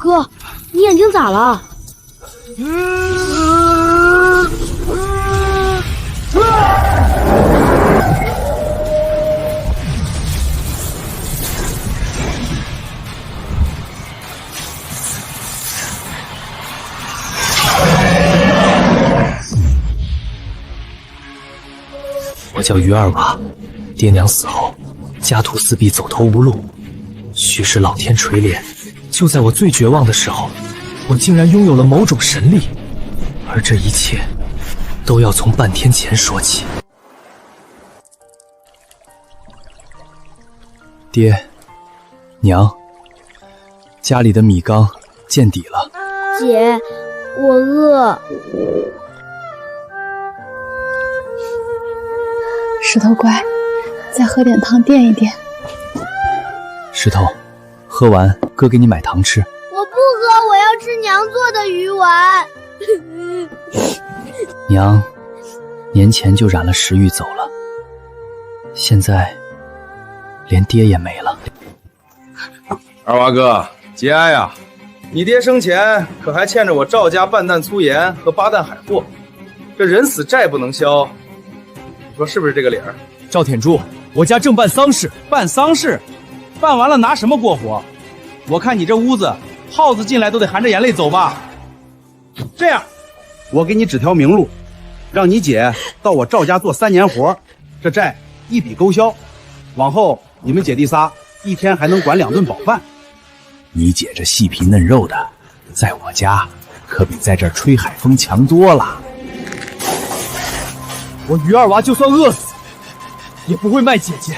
哥，你眼睛咋了？我叫于二娃，爹娘死后，家徒四壁，走投无路。须是老天垂怜，就在我最绝望的时候，我竟然拥有了某种神力，而这一切都要从半天前说起。爹，娘，家里的米缸见底了。姐，我饿。石头乖，再喝点汤垫一垫。石头，喝完哥给你买糖吃。我不喝，我要吃娘做的鱼丸。娘年前就染了食欲走了，现在连爹也没了。二娃哥，节哀呀！你爹生前可还欠着我赵家半担粗盐和8担海货，这人死债不能消，你说是不是这个理儿？赵天柱，我家正办丧事。办丧事？办完了拿什么过活？我看你这屋子，耗子进来都得含着眼泪走吧。这样，我给你指条明路，让你姐到我赵家做3年活，这债一笔勾销。往后你们姐弟仨一天还能管2顿饱饭。你姐这细皮嫩肉的，在我家可比在这儿吹海风强多了。我于二娃就算饿死，也不会卖姐姐。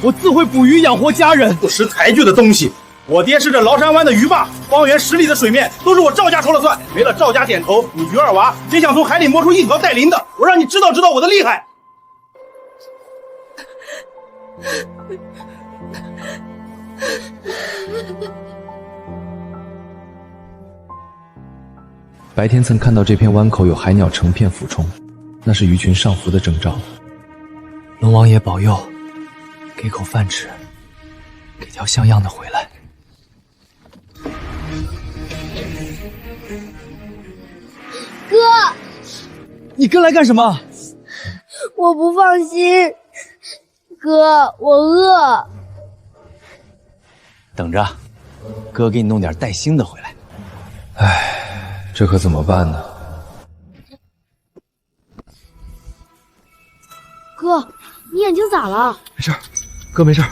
我自会捕鱼养活家人。不识抬举的东西！我爹是这崂山湾的鱼霸，方圆10里的水面都是我赵家说了算。没了赵家点头，你于二娃别想从海里摸出一条带鳞的。我让你知道知道我的厉害。白天曾看到这片湾口有海鸟成片俯冲，那是鱼群上浮的征兆。龙王爷保佑，给口饭吃，给条像样的回来。哥，你跟来干什么？我不放心。哥，我饿。等着，哥给你弄点带腥的回来。唉，这可怎么办呢？哥，你眼睛咋了？没事，哥没事。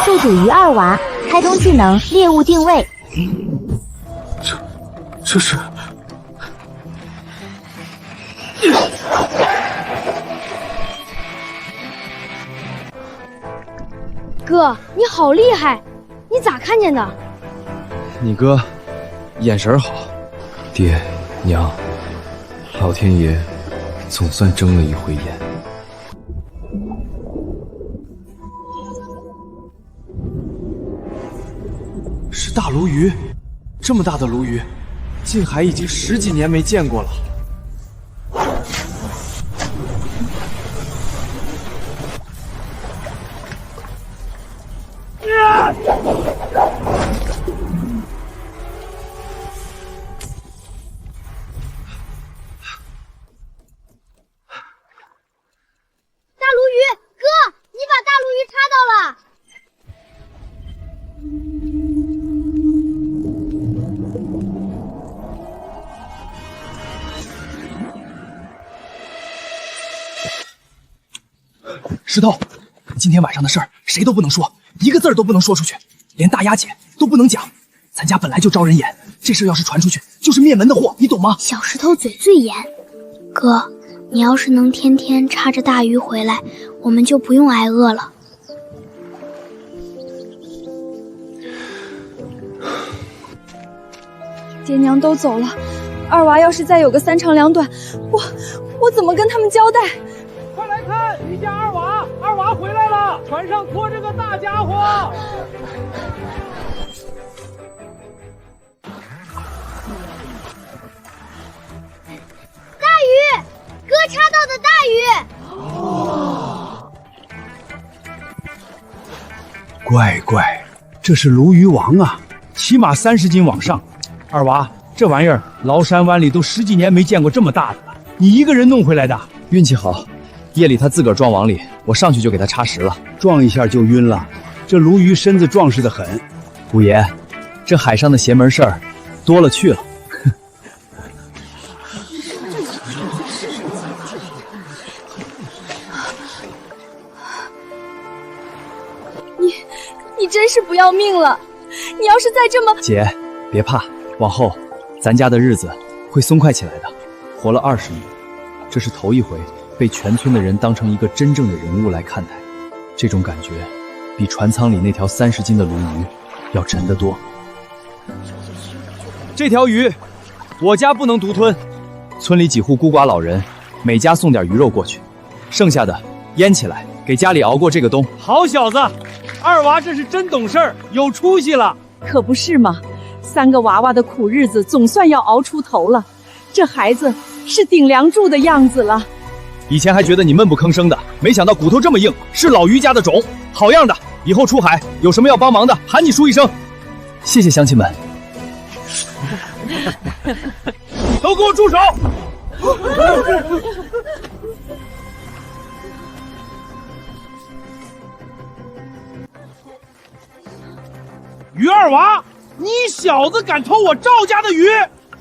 宿主于二娃，开通技能猎物定位。这是哥，你好厉害，你咋看见的？你哥眼神好。爹娘，老天爷总算睁了一回眼。是大鲈鱼，这么大的鲈鱼，近海已经10几年没见过了。大鲈鱼，哥，你把大鲈鱼插到了。石头，今天晚上的事儿谁都不能说，一个字儿都不能说出去，连大丫姐都不能讲。咱家本来就招人眼，这事要是传出去，就是灭门的祸，你懂吗？小石头嘴最严。哥，你要是能天天插着大鱼回来，我们就不用挨饿了。爹娘都走了，二娃要是再有个3长2短，我怎么跟他们交代？快来看，你家二娃，二娃回来了，船上拖着个大家伙。乖，这是鲈鱼王啊，起码30斤往上。二娃，这玩意儿崂山湾里都10几年没见过这么大的了，你一个人弄回来的？运气好，夜里他自个儿撞网里，我上去就给他插实了，撞一下就晕了。这鲈鱼身子壮实得很。五爷，这海上的邪门事儿多了去了。你真是不要命了！你要是再这么……姐，别怕，往后咱家的日子会松快起来的。活了20年，这是头一回被全村的人当成一个真正的人物来看待，这种感觉比船舱里那条30斤的鲈鱼要沉得多。这条鱼，我家不能独吞。村里几户孤寡老人，每家送点鱼肉过去，剩下的腌起来，给家里熬过这个冬。好小子，二娃这是真懂事儿，有出息了。可不是嘛，3个娃娃的苦日子总算要熬出头了，这孩子是顶梁柱的样子了。以前还觉得你闷不吭声的，没想到骨头这么硬，是老于家的种，好样的！以后出海有什么要帮忙的，喊你叔一声。谢谢乡亲们。都给我住手！于二娃，你小子敢偷我赵家的鱼！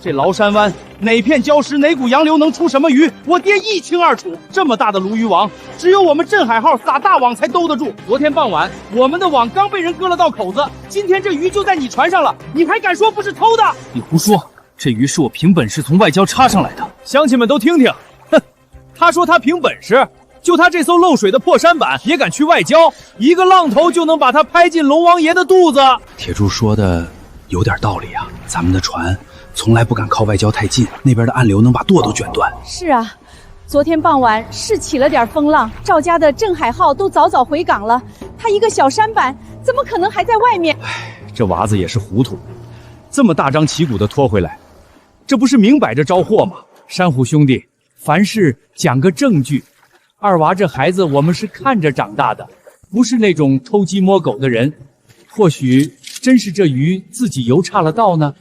这崂山湾哪片礁石哪股洋流能出什么鱼，我爹一清二楚。这么大的鲈鱼网，只有我们镇海号撒大网才兜得住。昨天傍晚，我们的网刚被人割了道口子，今天这鱼就在你船上了，你还敢说不是偷的？你胡说，这鱼是我凭本事从外礁插上来的。乡亲们都听听，哼，他说他凭本事，就他这艘漏水的破舢板也敢去外礁，一个浪头就能把他拍进龙王爷的肚子。铁柱说的有点道理啊，咱们的船从来不敢靠外礁太近，那边的暗流能把舵都卷断。是啊，昨天傍晚是起了点风浪，赵家的镇海号都早早回港了，他一个小舢板怎么可能还在外面？这娃子也是糊涂，这么大张旗鼓的拖回来，这不是明摆着招祸吗？珊瑚兄弟，凡事讲个证据。二娃这孩子我们是看着长大的，不是那种偷鸡摸狗的人。或许真是这鱼自己游岔了道呢。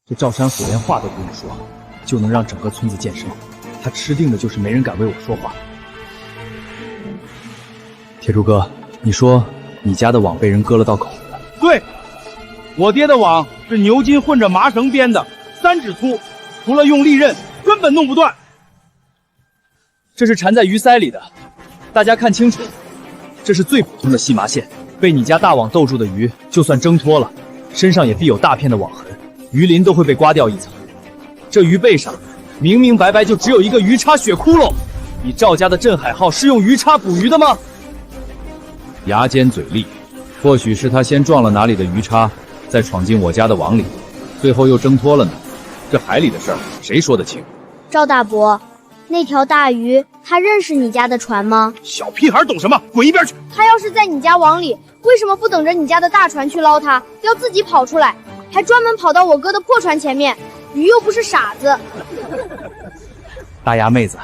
这赵山虎连话都不用说，就能让整个村子健身。他吃定的就是没人敢为我说话。铁柱哥，你说你家的网被人割了道口子了？对，我爹的网是牛筋混着麻绳编的，3指粗，除了用利刃根本弄不断。这是缠在鱼鳃里的，大家看清楚，这是最普通的细麻线，被你家大网逗住的鱼，就算挣脱了，身上也必有大片的网痕，鱼鳞都会被刮掉一层。这鱼背上明明白白就只有一个鱼叉血窟窿，你赵家的镇海号是用鱼叉捕鱼的吗？牙尖嘴利，或许是他先撞了哪里的鱼叉，再闯进我家的网里，最后又挣脱了呢。这海里的事儿谁说得清？赵大伯，那条大鱼他认识你家的船吗？小屁孩懂什么？滚一边去！他要是在你家网里，为什么不等着你家的大船去捞他，要自己跑出来，还专门跑到我哥的破船前面？鱼又不是傻子。大牙妹子，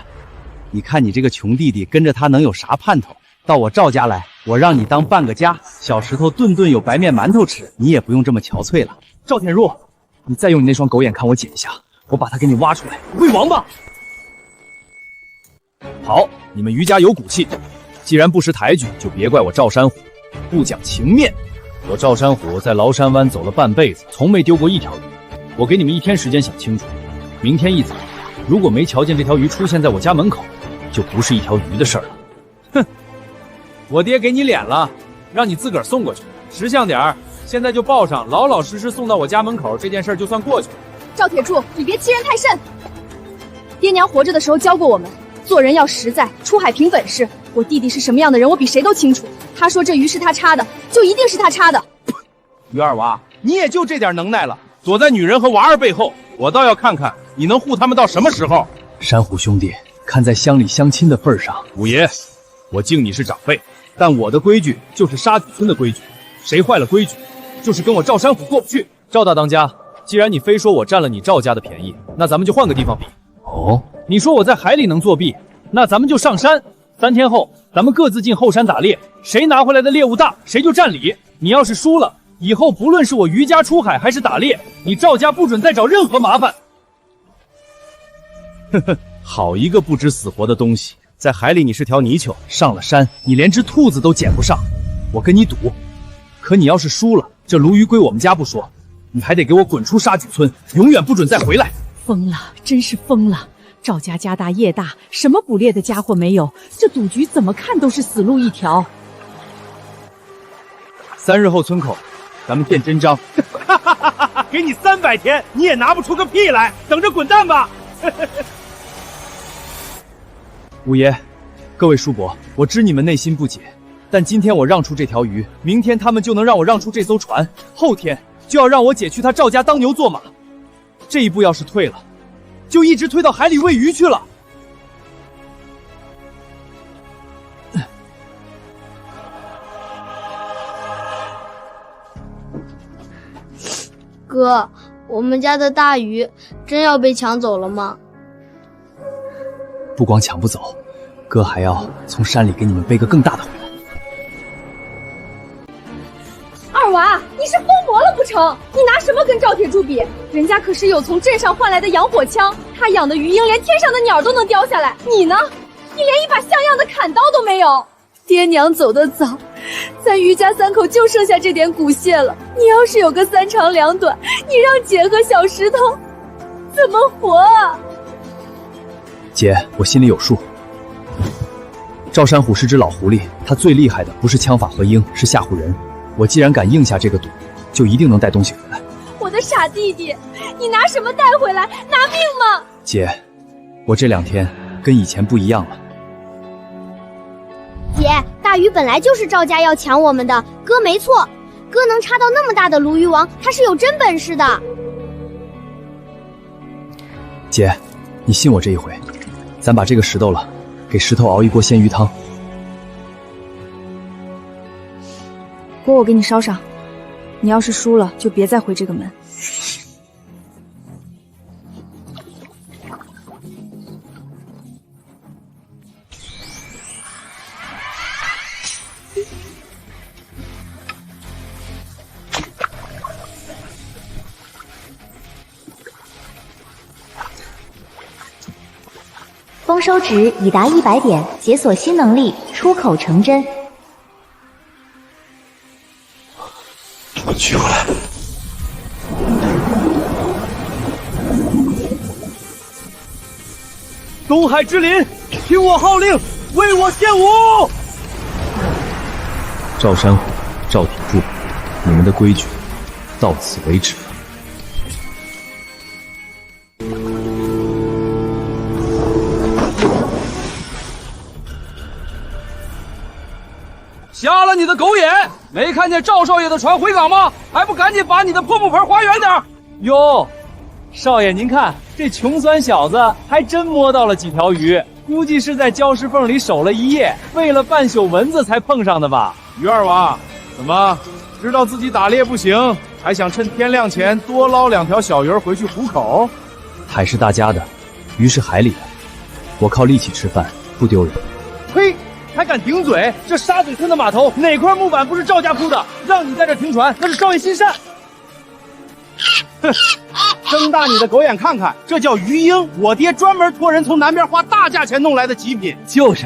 你看你这个穷弟弟跟着他能有啥盼头？到我赵家来，我让你当半个家，小石头顿顿有白面馒头吃，你也不用这么憔悴了。赵天若，你再用你那双狗眼看我姐一下，我把他给你挖出来，喂王八！好，你们于家有骨气，既然不识抬举，就别怪我赵山虎不讲情面。我赵山虎在崂山湾走了半辈子，从没丢过一条鱼。我给你们1天时间想清楚，明天一早，如果没瞧见这条鱼出现在我家门口，就不是一条鱼的事儿了。哼，我爹给你脸了，让你自个儿送过去，识相点儿，现在就报上，老老实实送到我家门口，这件事儿就算过去了。赵铁柱，你别欺人太甚。爹娘活着的时候教过我们，做人要实在，出海凭本事。我弟弟是什么样的人，我比谁都清楚。他说这鱼是他插的，就一定是他插的。于二娃，你也就这点能耐了，躲在女人和娃儿背后，我倒要看看你能护他们到什么时候。珊瑚兄弟，看在乡里乡亲的份上，五爷，我敬你是长辈，但我的规矩就是沙底村的规矩，谁坏了规矩，就是跟我赵山虎过不去。赵大当家，既然你非说我占了你赵家的便宜，那咱们就换个地方比。哦，你说我在海里能作弊，那咱们就上山，3天后咱们各自进后山打猎，谁拿回来的猎物大，谁就占理。你要是输了，以后不论是我于家出海还是打猎，你赵家不准再找任何麻烦。呵呵，好一个不知死活的东西！在海里你是条泥鳅，上了山你连只兔子都捡不上，我跟你赌。可你要是输了，这鲈鱼归我们家不说，你还得给我滚出沙咀村，永远不准再回来。疯了，真是疯了！赵家家大业大，什么捕猎的家伙没有？这赌局怎么看都是死路一条。3日后村口，咱们见真章。哈哈哈哈哈！给你300天，你也拿不出个屁来，等着滚蛋吧！五爷，各位叔伯，我知你们内心不解，但今天我让出这条鱼，明天他们就能让我让出这艘船，后天就要让我姐去他赵家当牛做马。这一步要是退了，就一直推到海里喂鱼去了。哥，我们家的大鱼真要被抢走了吗？不光抢不走，哥还要从山里给你们背个更大的回来。二娃，你是疯魔了不成？你拿什么跟赵铁柱比？人家可是有从镇上换来的养火枪，他养的鱼鹰连天上的鸟都能叼下来，你呢？你连一把像样的砍刀都没有。爹娘走得早，咱于家3口就剩下这点骨屑了。你要是有个3长2短，你让姐和小石头怎么活啊？姐，我心里有数。赵山虎是只老狐狸，他最厉害的不是枪法和鹰，是吓唬人。我既然敢应下这个赌，就一定能带东西回来。我的傻弟弟，你拿什么带回来？拿命吗？姐，我这2天跟以前不一样了。姐，大鱼本来就是赵家要抢我们的，哥没错。哥能插到那么大的鲈鱼王，他是有真本事的。姐，你信我这一回，咱把这个石头了，给石头熬一锅鲜鱼汤。锅我给你烧上，你要是输了，就别再回这个门。丰收值已达100点，解锁新能力，出口成真。我取回来。东海之林，听我号令，为我献舞！赵山虎、赵铁柱，你们的规矩到此为止。瞎了你的狗眼！没看见赵少爷的船回港吗？还不赶紧把你的破木盆划远点！哟，少爷您看，这穷酸小子还真摸到了几条鱼，估计是在礁石缝里守了一夜，喂了半宿蚊子才碰上的吧？于二娃，怎么知道自己打猎不行，还想趁天亮前多捞2条小鱼儿回去糊口？海是大家的，鱼是海里的，我靠力气吃饭，不丢人。呸！还敢顶嘴！这沙嘴村的码头哪块木板不是赵家铺的？让你在这停船，那是少爷心善。哼，睁大你的狗眼看看，这叫鱼鹰，我爹专门托人从南边花大价钱弄来的极品。就是，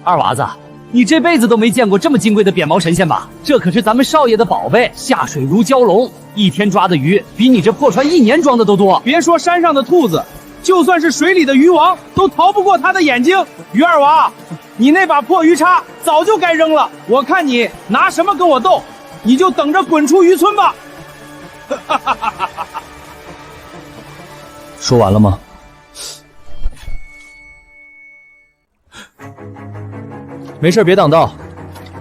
二娃子，你这辈子都没见过这么金贵的扁毛神仙吧？这可是咱们少爷的宝贝，下水如蛟龙，一天抓的鱼比你这破船1年装的都多。别说山上的兔子，就算是水里的鱼王，都逃不过他的眼睛。于二娃，你那把破鱼叉早就该扔了，我看你拿什么跟我斗，你就等着滚出渔村吧！说完了吗？没事，别挡道，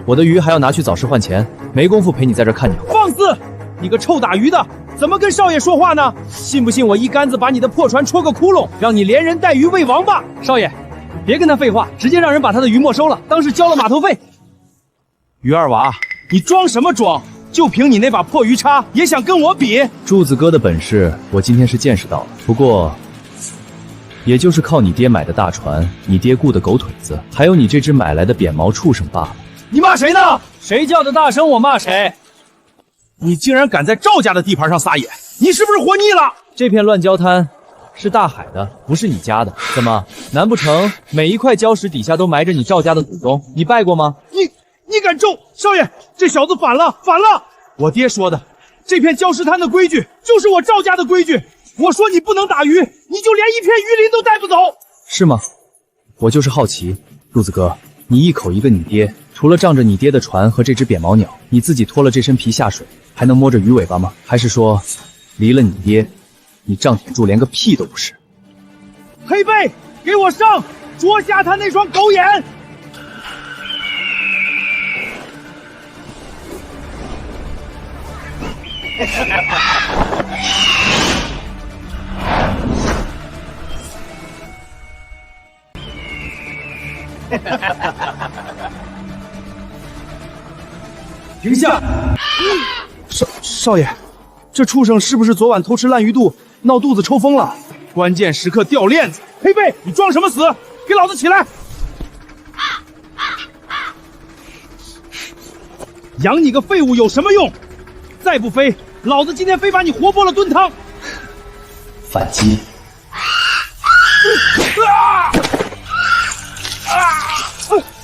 我的鱼还要拿去早市换钱，没工夫陪你在这看鸟。放肆！你个臭打鱼的，怎么跟少爷说话呢？信不信我一竿子把你的破船戳个窟窿，让你连人带鱼喂王八？少爷，别跟他废话，直接让人把他的鱼没收了，当是交了码头费。于二娃，你装什么装？就凭你那把破鱼叉，也想跟我比？柱子哥的本事，我今天是见识到了。不过，也就是靠你爹买的大船，你爹雇的狗腿子，还有你这只买来的扁毛畜生罢了。你骂谁呢？谁叫的大声，我骂谁。你竟然敢在赵家的地盘上撒野，你是不是活腻了？这片乱礁滩是大海的，不是你家的。怎么？难不成每一块礁石底下都埋着你赵家的祖宗？你拜过吗？你敢咒少爷？这小子反了！我爹说的，这片礁石滩的规矩就是我赵家的规矩。我说你不能打鱼，你就连一片鱼鳞都带不走，是吗？我就是好奇，路子哥，你一口一个你爹，除了仗着你爹的船和这只扁毛鸟，你自己脱了这身皮下水，还能摸着鱼尾巴吗？还是说，离了你爹，你仗铁柱连个屁都不是？黑背，给我上，啄瞎他那双狗眼！停下！少爷，这畜生是不是昨晚偷吃烂鱼肚，闹肚子抽风了？关键时刻掉链子！黑背，你装什么死？给老子起来！养你个废物有什么用？再不飞，老子今天非把你活剥了炖汤！反击！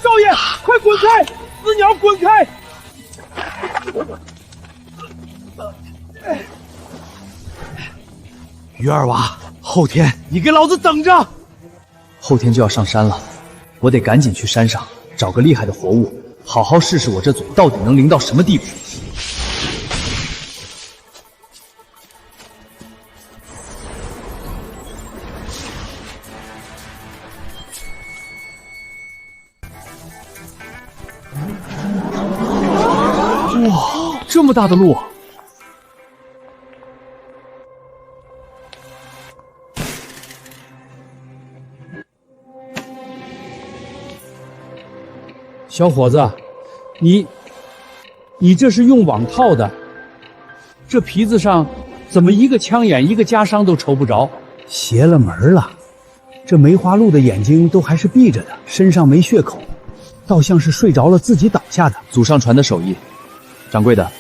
少爷，快滚开！死鸟滚开！于二娃，后天你给老子等着！后天就要上山了，我得赶紧去山上找个厉害的活物，好好试试我这嘴到底能灵到什么地步。哇，这么大的路！小伙子，你这是用网套的，这皮子上怎么一个枪眼一个夹伤都瞅不着？邪了门了！这梅花鹿的眼睛都还是闭着的，身上没血口，倒像是睡着了自己倒下的。祖上传的手艺，掌柜的，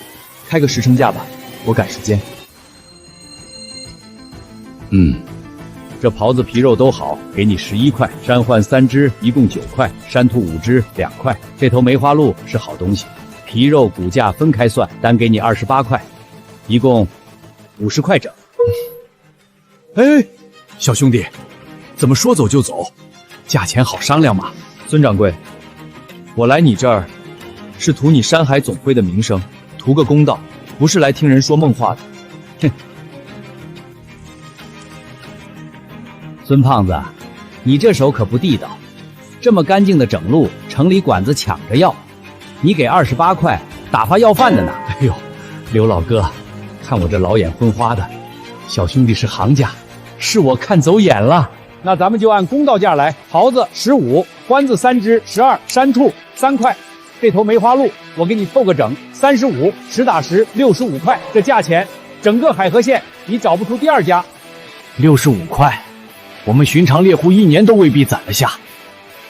开个10成价吧，我赶时间。这狍子皮肉都好，给你11块，山獾3只，一共9块，山兔5只，2块。这头梅花鹿是好东西，皮肉骨架分开算，单给你28块，一共50块整。哎，小兄弟，怎么说走就走？价钱好商量嘛。孙掌柜，我来你这儿是图你山海总会的名声，图个公道，不是来听人说梦话的。哼。孙胖子，你这手可不地道，这么干净的整路，城里馆子抢着要，你给28块，打发要饭的呢。哎呦，刘老哥，看我这老眼昏花的，小兄弟是行家，是我看走眼了。那咱们就按公道价来，狍子15，獾子3只12，山兔3块，这头梅花鹿我给你凑个整35，实打实65块，这价钱，整个海河县你找不出第二家。65块。我们寻常猎户1年都未必攒得下，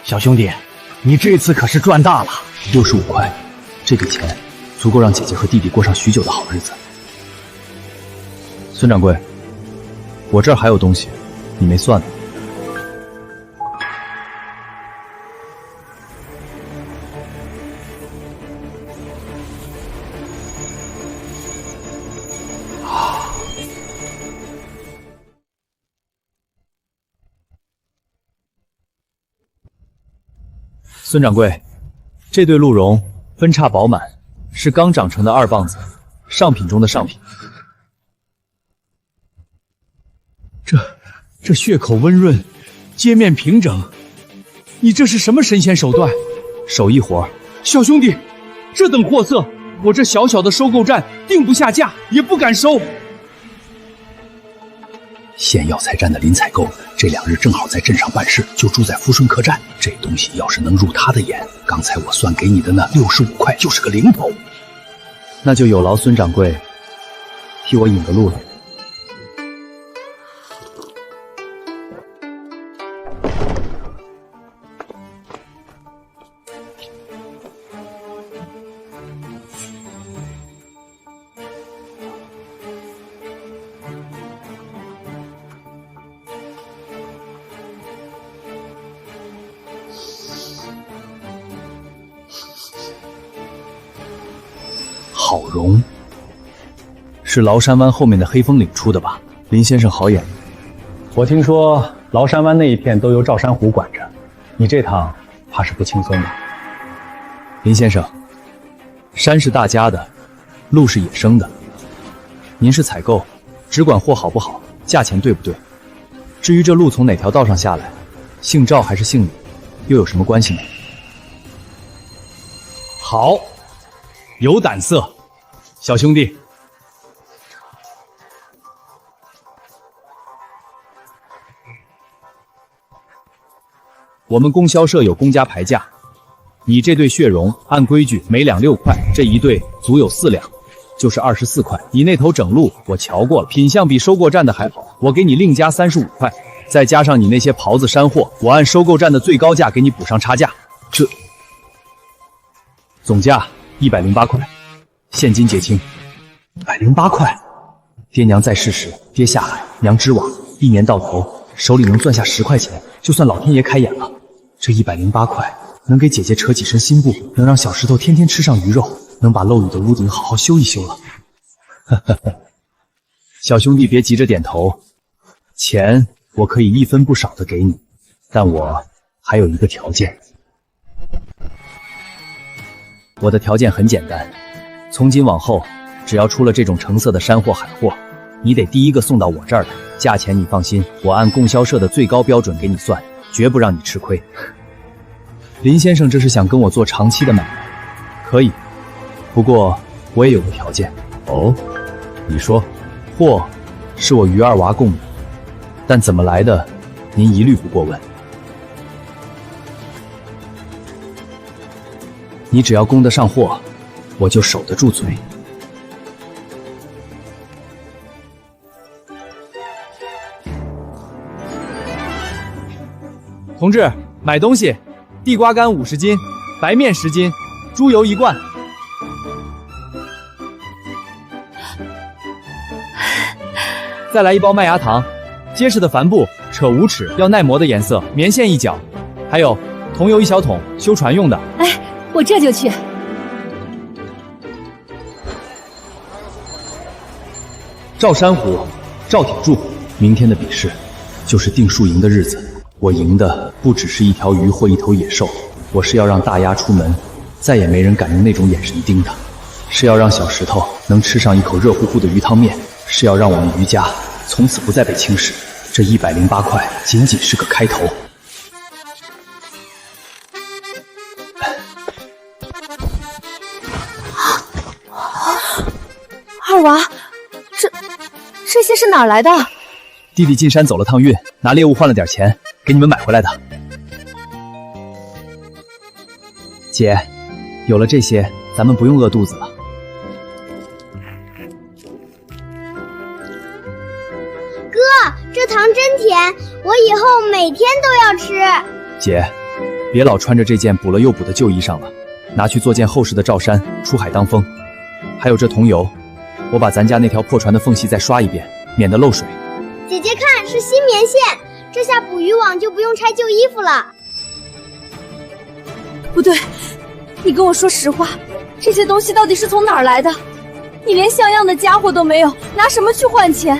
小兄弟，你这次可是赚大了。65块，这笔钱足够让姐姐和弟弟过上许久的好日子。孙掌柜，我这儿还有东西，你没算呢。孙掌柜，这对鹿茸分叉饱满，是刚长成的2磅子，上品中的上品。这血口温润，街面平整，你这是什么神仙手段？手艺活。小兄弟，这等货色，我这小小的收购站定不下价，也不敢收。县药材站的林采购这2日正好在镇上办事，就住在福顺客栈。这东西要是能入他的眼，刚才我算给你的那65块就是个零头。那就有劳孙掌柜替我引个路了。郝荣，是崂山湾后面的黑风岭出的吧？林先生好眼力。我听说崂山湾那一片都由赵山虎管着，你这趟怕是不轻松吧？林先生，山是大家的，路是野生的。您是采购，只管货好不好，价钱对不对？至于这路从哪条道上下来，姓赵还是姓李，又有什么关系呢？好，有胆色，小兄弟。我们供销社有公家牌价，你这对血绒按规矩每两6块，这一对足有4两，就是24块。你那头整鹿我瞧过了，品相比收购站的还好，我给你另加35块，再加上你那些袍子山货，我按收购站的最高价给你补上差价，这总价108块，现金结清。108块，爹娘在世时，爹下海，娘织网，一年到头手里能攥下10块钱，就算老天爷开眼了。这108块能给姐姐扯几身新布，能让小石头天天吃上鱼肉，能把漏雨的屋顶好好修一修了。小兄弟别急着点头，钱我可以1分不少的给你，但我还有一个条件。我的条件很简单，从今往后，只要出了这种成色的山货海货，你得第一个送到我这儿来。价钱你放心，我按供销社的最高标准给你算，绝不让你吃亏。林先生这是想跟我做长期的买卖？可以，不过我也有个条件。哦，你说。货是我于二娃供的，但怎么来的，您一律不过问。你只要供得上货，我就守得住嘴。同志，买东西，地瓜干50斤，白面10斤，猪油1罐。再来1包麦芽糖，结实的帆布，扯5尺，要耐磨的颜色，棉线1角，还有桐油1小桶，修船用的。哎，我这就去。赵山虎，赵铁柱，明天的比试就是定输赢的日子。我赢的不只是一条鱼或一头野兽，我是要让大鸭出门，再也没人敢用那种眼神盯他；是要让小石头能吃上一口热乎乎的鱼汤面；是要让我们于家从此不再被轻视。这108块仅仅是个开头。二娃，这些是哪儿来的？弟弟进山走了趟运，拿猎物换了点钱，给你们买回来的。姐，有了这些，咱们不用饿肚子了。哥，这糖真甜，我以后每天都要吃。姐，别老穿着这件补了又补的旧衣裳了，拿去做件厚实的罩衫，出海当风。还有这桐油，我把咱家那条破船的缝隙再刷一遍，免得漏水。姐姐看，是新棉线，这下捕鱼网就不用拆旧衣服了。不对，你跟我说实话，这些东西到底是从哪儿来的？你连像样的家伙都没有，拿什么去换钱？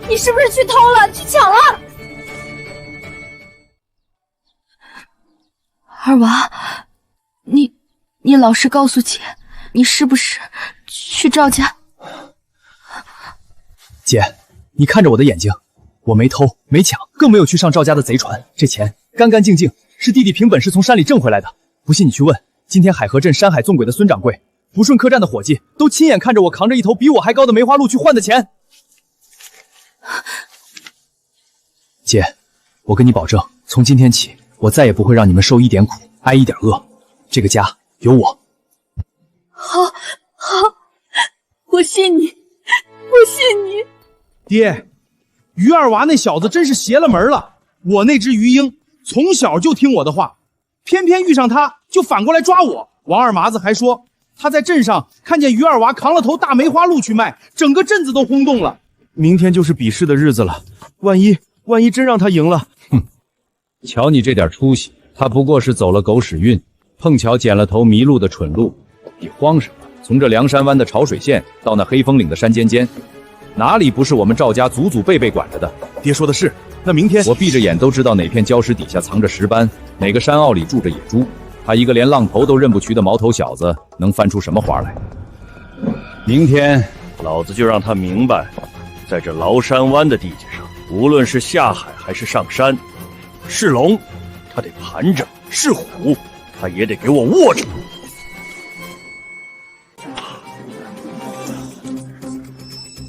你是不是去偷了，去抢了？二娃，你老实告诉姐，你是不是去赵家？姐，你看着我的眼睛，我没偷没抢，更没有去上赵家的贼船。这钱干干净净，是弟弟凭本事从山里挣回来的。不信你去问，今天海河镇山海纵轨的孙掌柜，福顺客栈的伙计，都亲眼看着我扛着一头比我还高的梅花鹿去换的钱。姐，我跟你保证，从今天起，我再也不会让你们受一点苦，挨一点饿。这个家有我。好，我信你，我信你。爹，于二娃那小子真是邪了门了。我那只鱼鹰从小就听我的话，偏偏遇上他就反过来抓我。王二麻子还说他在镇上看见于二娃扛了头大梅花鹿去卖，整个镇子都轰动了。明天就是比试的日子了，万一真让他赢了，哼！瞧你这点出息，他不过是走了狗屎运，碰巧捡了头迷路的蠢鹿，你慌什么？从这梁山湾的潮水县到那黑风岭的山尖尖，哪里不是我们赵家祖祖辈辈管着的？爹说的是，那明天我闭着眼都知道哪片礁石底下藏着石斑，哪个山坳里住着野猪。他一个连浪头都认不齐的毛头小子，能翻出什么花来？明天老子就让他明白，在这崂山湾的地界上，无论是下海还是上山，是龙他得盘着，是虎他也得给我握着。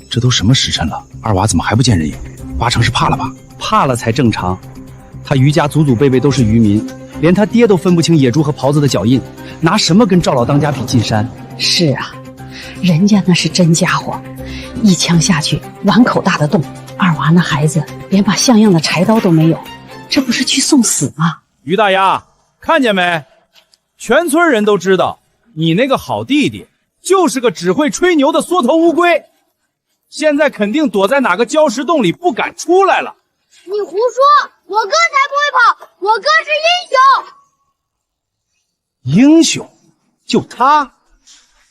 这都什么时辰了，二娃怎么还不见人影？八成是怕了吧？怕了才正常。他余家祖祖辈辈都是渔民，连他爹都分不清野猪和狍子的脚印，拿什么跟赵老当家比进山？是啊，人家那是真家伙，一枪下去碗口大的洞。二娃那孩子连把像样的柴刀都没有，这不是去送死吗？于大丫，看见没？全村人都知道，你那个好弟弟就是个只会吹牛的缩头乌龟，现在肯定躲在哪个礁石洞里不敢出来了。你胡说，我哥才不会跑，我哥是英雄。英雄？就他？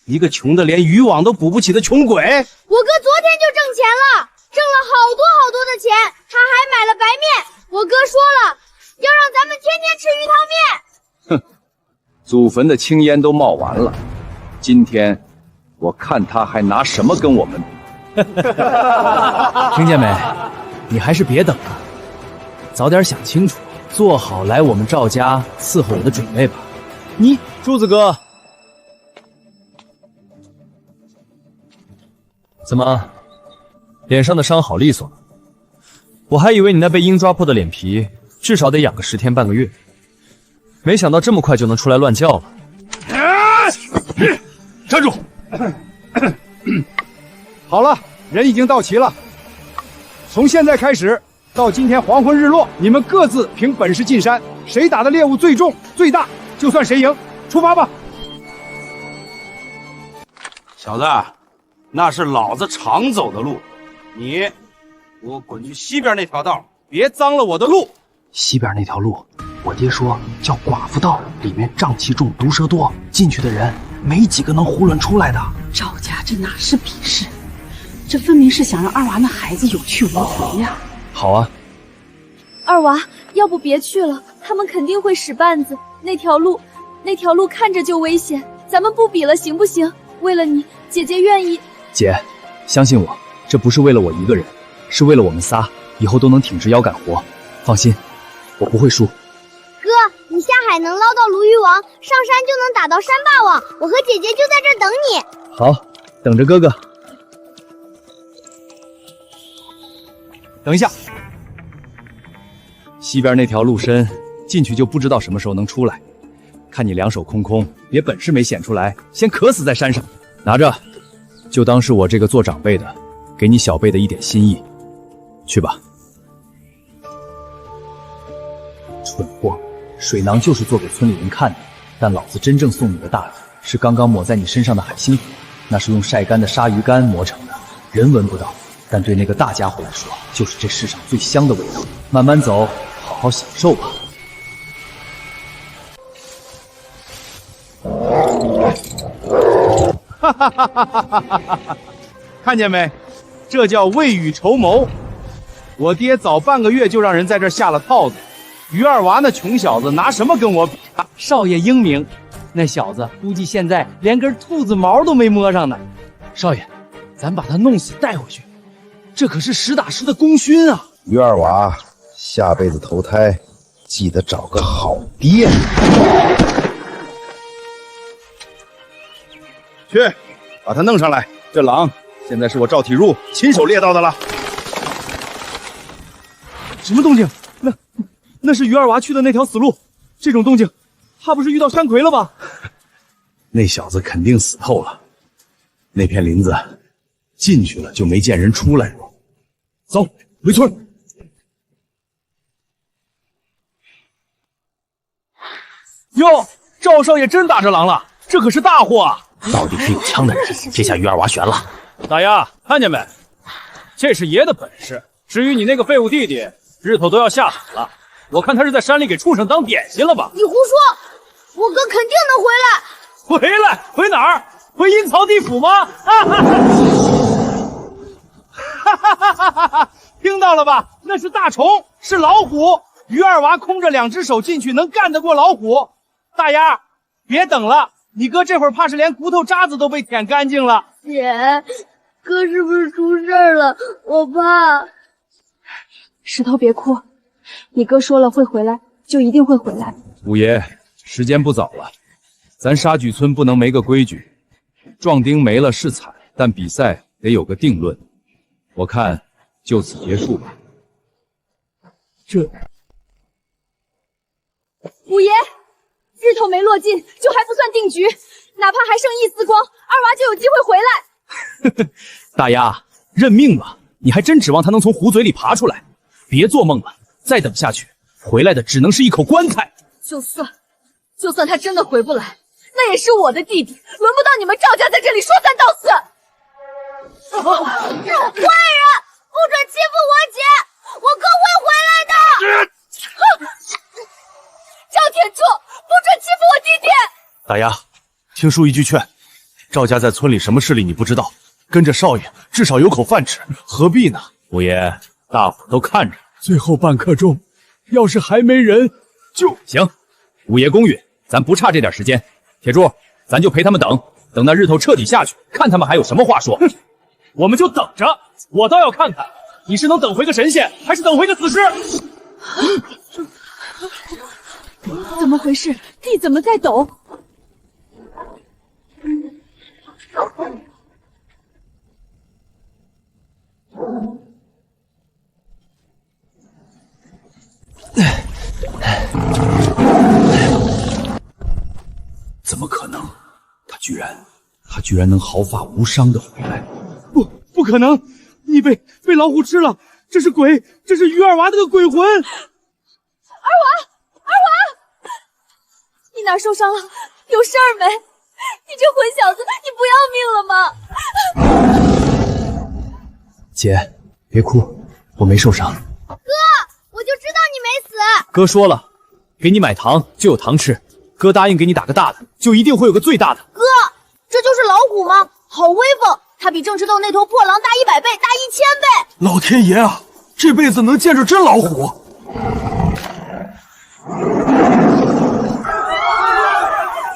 一个穷的连渔网都补不起的穷鬼？我哥昨天就挣钱了，挣了好多好多的钱，他还买了白面。我哥说了，要让咱们天天吃鱼汤面。哼，祖坟的青烟都冒完了，今天我看他还拿什么跟我们比。听见没？你还是别等了，早点想清楚，做好来我们赵家伺候我的准备吧。你，柱子哥，怎么，脸上的伤好利索吗？我还以为你那被鹰抓破的脸皮至少得养个10天半个月，没想到这么快就能出来乱叫了。站住！好了，人已经到齐了。从现在开始到今天黄昏日落，你们各自凭本事进山，谁打的猎物最重最大，就算谁赢。出发吧！小子，那是老子常走的路，你给我滚去西边那条道，别脏了我的路。西边那条路，我爹说叫寡妇道，里面瘴气重，毒蛇多，进去的人没几个能囫囵出来的。赵家这哪是比试，这分明是想让二娃那孩子有去无回呀！好啊，二娃，要不别去了，他们肯定会使绊子。那条路看着就危险，咱们不比了，行不行？为了你，姐姐愿意。姐，相信我，这不是为了我一个人，是为了我们仨以后都能挺直腰杆活。放心，我不会输。哥，你下海能捞到鲈鱼王，上山就能打到山霸王，我和姐姐就在这儿等你。好，等着哥哥。等一下，西边那条路深，进去就不知道什么时候能出来。看你两手空空，别本事没显出来，先渴死在山上。拿着，就当是我这个做长辈的，给你小辈的一点心意。去吧。蠢货，水囊就是做给村里人看的，但老子真正送你的大礼，是刚刚抹在你身上的海心粉，那是用晒干的鲨鱼干磨成的，人闻不到，但对那个大家伙来说，就是这世上最香的味道。慢慢走，好好享受吧。哈哈哈哈哈哈！看见没？这叫未雨绸缪。我爹早半个月就让人在这儿下了套子。于二娃那穷小子拿什么跟我比？少爷英明，那小子估计现在连根兔子毛都没摸上呢。少爷，咱把他弄死带回去，这可是实打实的功勋啊！于二娃，下辈子投胎记得找个好爹。去，把他弄上来。这狼现在是我赵体入亲手猎到的了。什么动静？那是于二娃去的那条死路。这种动静，他不是遇到山葵了吧？那小子肯定死透了。那片林子进去了就没见人出来过。走，回村。哟，赵少爷真打着狼了，这可是大祸啊！到底是有枪的人，这下于二娃悬了。大丫，看见没？这是爷的本事。至于你那个废物弟弟，日头都要下海了，我看他是在山里给畜生当点心了吧？你胡说，我哥肯定能回来。回来？回哪儿？回阴曹地府吗？听到了吧？那是大虫，是老虎。于二娃空着2只手进去，能干得过老虎？大丫，别等了，你哥这会儿怕是连骨头渣子都被舔干净了。姐，哥是不是出事了？我怕。石头别哭，你哥说了会回来，就一定会回来。五爷，时间不早了，咱沙举村不能没个规矩。壮丁没了是惨，但比赛得有个定论。我看就此结束吧。五爷，日头没落尽，就还不算定局，哪怕还剩一丝光，二娃就有机会回来。大丫，认命吧！你还真指望他能从虎嘴里爬出来？别做梦了，再等下去，回来的只能是一口棺材。就算他真的回不来，那也是我的弟弟，轮不到你们赵家在这里说三道四。坏人，不准欺负我姐，我哥会回来的。赵铁柱，不准欺负我弟弟！大丫，听叔一句劝，赵家在村里什么势力你不知道，跟着少爷至少有口饭吃，何必呢？五爷，大伙都看着，最后半刻钟，要是还没人，就行。五爷公允，咱不差这点时间。铁柱，咱就陪他们等那日头彻底下去，看他们还有什么话说。我们就等着。我倒要看看，你是能等回个神仙，还是等回个死尸？怎么回事？地怎么在抖？怎么可能？他居然能毫发无伤的回来？不可能！你被老虎吃了，这是鬼，这是于二娃那个鬼魂。二娃，你哪受伤了？有事儿没？你这混小子，你不要命了吗？姐，别哭，我没受伤。哥，我就知道你没死。哥说了，给你买糖就有糖吃。哥答应给你打个大的，就一定会有个最大的。哥，这就是老虎吗？好威风！它比正池洞那头破狼大100倍，大1000倍。老天爷啊，这辈子能见着真老虎！于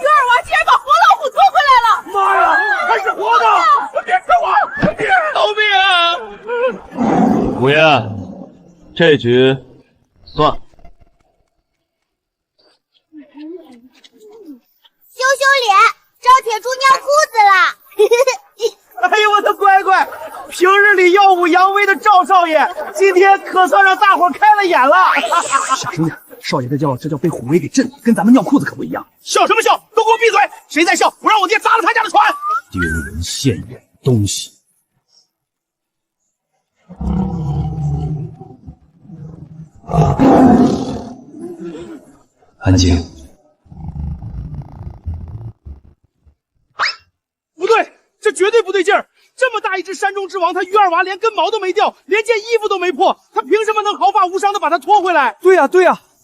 二娃竟然把活老虎拖回来了！妈呀，还是活的！别吃我！别救命啊！五爷，这局算。羞羞脸，赵铁柱尿裤子了。哎呦我的乖乖，平日里耀武扬威的赵少爷，今天可算让大伙开了眼了。小声点，少爷在叫，这叫被虎威给震，跟咱们尿裤子可不一样。笑什么笑？都给我闭嘴！谁在笑，我让我爹砸了他家的船！丢人现眼东西！安静。不对，这绝对不对劲儿！这么大一只山中之王，他于二娃连根毛都没掉，连件衣服都没破，他凭什么能毫发无伤的把他拖回来？对呀，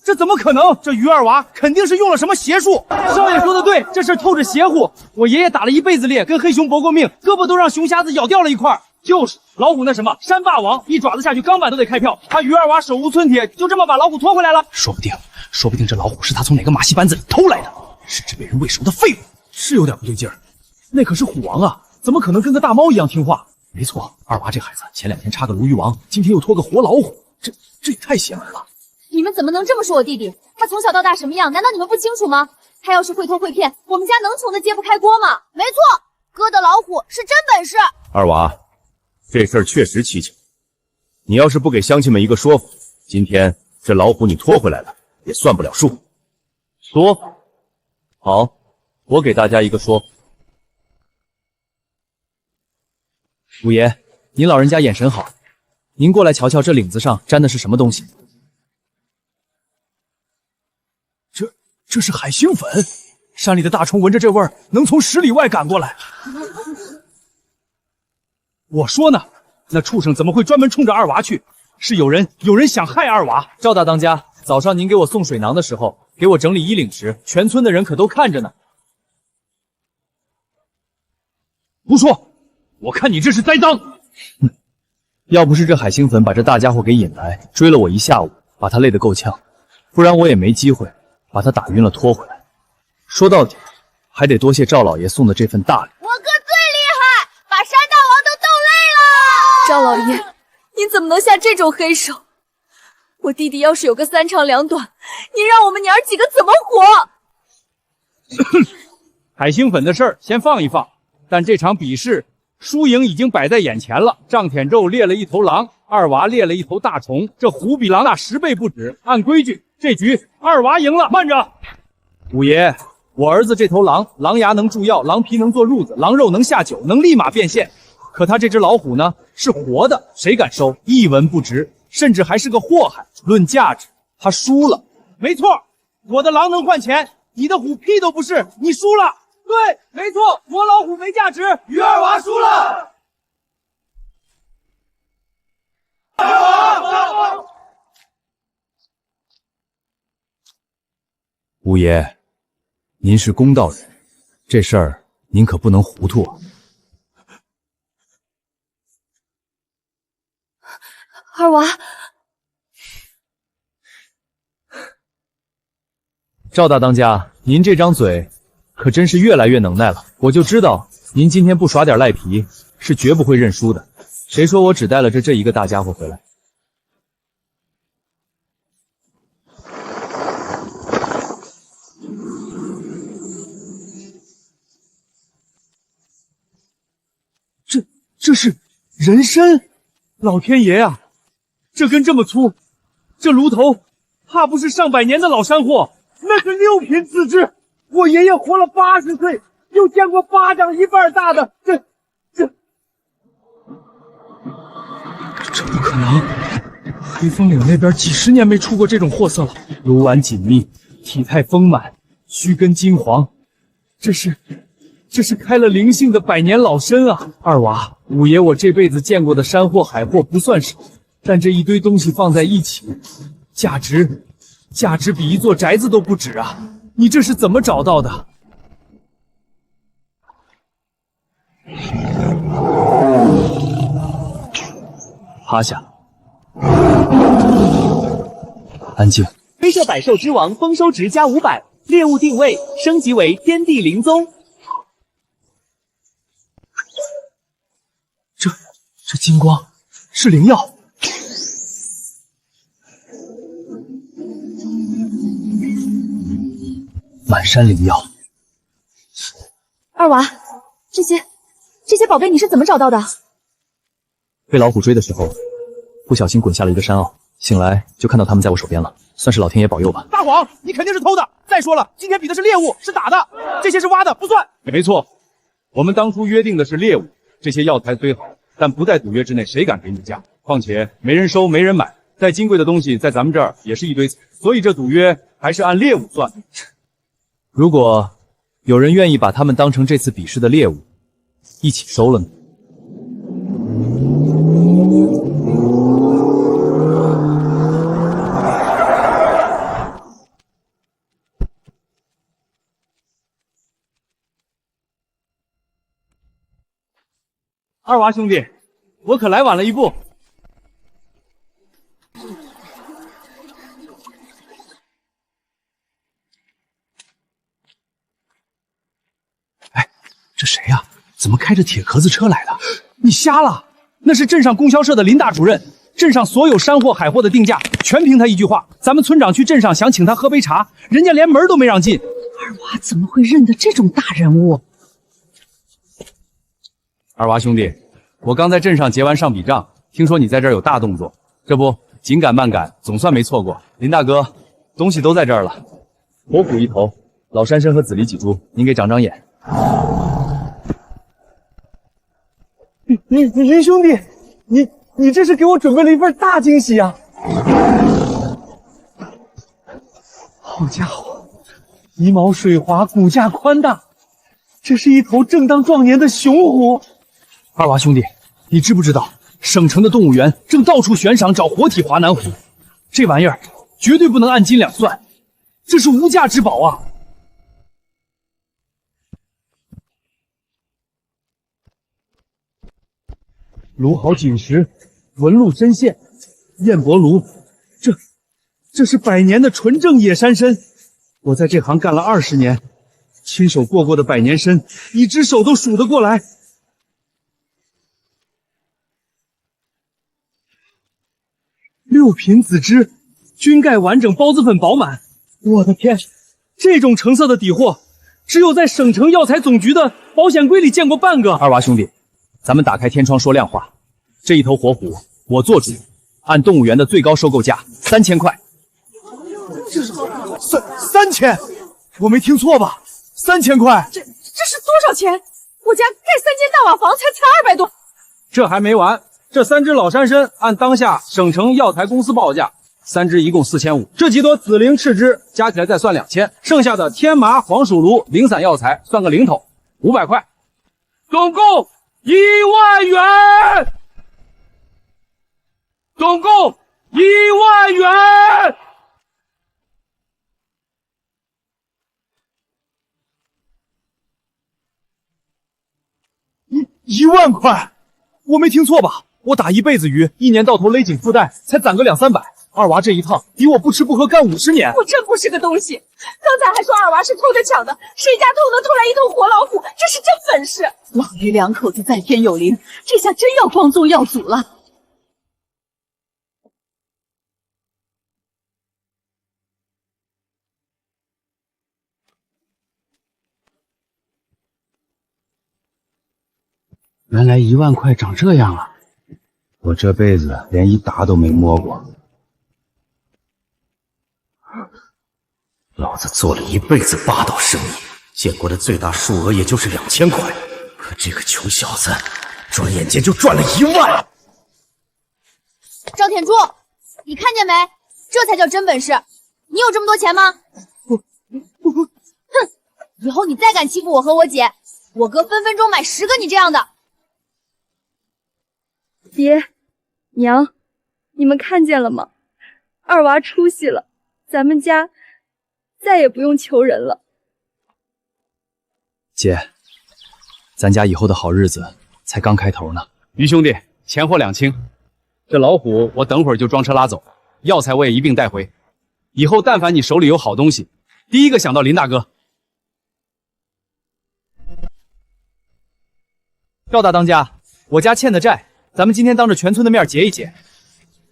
这怎么可能？这于二娃肯定是用了什么邪术。少爷说的对，这事透着邪乎。我爷爷打了一辈子猎，跟黑熊搏过命，胳膊都让熊瞎子咬掉了一块。就是老虎那什么山霸王，一爪子下去钢板都得开票。他于二娃手无寸铁，就这么把老虎拖回来了。说不定这老虎是他从哪个马戏班子里偷来的，是只被人喂熟的废物。是有点不对劲儿，那可是虎王啊，怎么可能跟个大猫一样听话？没错，二娃这孩子前2天插个鲈鱼王，今天又拖个活老虎，这也太邪门了。你们怎么能这么说我弟弟？他从小到大什么样，难道你们不清楚吗？他要是会偷会骗，我们家能穷的揭不开锅吗？没错，哥的老虎是真本事。二娃，这事儿确实蹊跷。你要是不给乡亲们一个说法，今天这老虎你拖回来了，也算不了数。说法？好，我给大家一个说法。五爷，您老人家眼神好，您过来瞧瞧这领子上粘的是什么东西？这是海星粉，山里的大虫闻着这味儿，能从10里外赶过来。我说呢，那畜生怎么会专门冲着二娃去？是有人想害二娃。赵大当家，早上您给我送水囊的时候，给我整理衣领时，全村的人可都看着呢。胡说！我看你这是栽赃。要不是这海星粉把这大家伙给引来，追了我一下午，把他累得够呛，不然我也没机会把他打晕了拖回来。说到底，还得多谢赵老爷送的这份大礼。我哥最厉害，把山大王都斗累了。赵老爷，您怎么能下这种黑手？我弟弟要是有个三长两短，您让我们娘儿几个怎么活？海星粉的事儿先放一放，但这场比试输赢已经摆在眼前了。张舔胄猎了一头狼，二娃猎了一头大虫，这虎比狼大10倍不止。按规矩，这局二娃赢了。慢着，五爷，我儿子这头狼，狼牙能助药，狼皮能做褥子，狼肉能下酒，能立马变现。可他这只老虎呢，是活的，谁敢收？一文不值，甚至还是个祸害。论价值，他输了。没错，我的狼能换钱，你的虎屁都不是，你输了。对，没错，我老虎没价值，于二娃输了。五爷，您是公道人，这事儿您可不能糊涂啊。二娃，赵大当家，您这张嘴可真是越来越能耐了。我就知道您今天不耍点赖皮，是绝不会认输的。谁说我只带了这一个大家伙回来？这是人参！老天爷啊，这根这么粗，这炉头怕不是上百年的老山货，那是6品自制。我爷爷活了80岁，又见过巴掌一半大的，这不可能！黑风岭那边几10年没出过这种货色了。炉丸紧密，体态丰满，须根金黄，这是开了灵性的100年老参啊！二娃，五爷我这辈子见过的山货海货不算少，但这一堆东西放在一起，价值比一座宅子都不止啊！你这是怎么找到的？趴下，安静。飞射百兽之王丰收值加500，猎物定位升级为天地灵宗。这金光是灵药。满山灵药。二娃，这些宝贝你是怎么找到的？被老虎追的时候，不小心滚下了一个山坳，醒来就看到他们在我手边了，算是老天爷保佑吧。大黄，你肯定是偷的！再说了，今天比的是猎物，是打的，这些是挖的，不算。没错，我们当初约定的是猎物，这些药材虽好，但不在赌约之内，谁敢给你价？况且没人收，没人买，再金贵的东西在咱们这儿也是一堆财，所以这赌约还是按猎物算。如果有人愿意把他们当成这次比试的猎物，一起收了呢？二娃兄弟，我可来晚了一步。哎，这谁呀？怎么开着铁壳子车来的？你瞎了？那是镇上供销社的林大主任，镇上所有山货海货的定价全凭他一句话。咱们村长去镇上想请他喝杯茶，人家连门都没让进。二娃怎么会认得这种大人物？二娃兄弟，我刚在镇上结完上笔账，听说你在这儿有大动作，这不紧赶慢赶，总算没错过。林大哥，东西都在这儿了，火虎1头，老山参和紫梨几株，您给长长眼。林兄弟，你这是给我准备了一份大惊喜啊！好家伙，皮毛水滑，骨架宽大，这是一头正当壮年的雄虎。二娃兄弟，你知不知道省城的动物园正到处悬赏找活体华南虎？这玩意儿绝对不能按斤两算，这是无价之宝啊！炉好紧实，纹路深陷，燕博炉，这是100年的纯正野山参。我在这行干了20年，亲手过的百年参，一只手都数得过来。6品籽汁，菌盖完整，孢子粉饱满。我的天，这种成色的底货，只有在省城药材总局的保险柜里见过半个。二娃兄弟，咱们打开天窗说亮话，这一头活虎我做主，按动物园的最高收购价3000块。3000，我没听错吧？3000块？这是多少钱？我家盖3间大瓦房才200多。这还没完，这3只老山参按当下省城药材公司报价，3只一共4500，这几朵紫灵赤枝加起来再算2000，剩下的天麻、黄鼠芦、零散药材算个零头，500块，总共1万元，总共1万元。1万块，我没听错吧？我打一辈子鱼，1年到头勒紧裤带，才攒个200-300。二娃这一趟比我不吃不喝干50年。我真不是个东西，刚才还说二娃是偷的抢的，谁家偷能偷来一头活老虎？这是真本事！老于两口子在天有灵，这下真要光宗耀祖了。原来1万块长这样了，我这辈子连1沓都没摸过。老子做了一辈子霸道生意，见过的最大数额也就是2000块，可这个穷小子转眼间就赚了1万。赵天柱，你看见没？这才叫真本事！你有这么多钱吗？哼！以后你再敢欺负我和我姐，我哥分分钟买10个你这样的。爹娘，你们看见了吗？二娃出息了，咱们家再也不用求人了。姐，咱家以后的好日子才刚开头呢。于兄弟，钱货两清，这老虎我等会儿就装车拉走，药材我也一并带回。以后但凡你手里有好东西，第一个想到林大哥。赵大当家，我家欠的债，咱们今天当着全村的面结一结。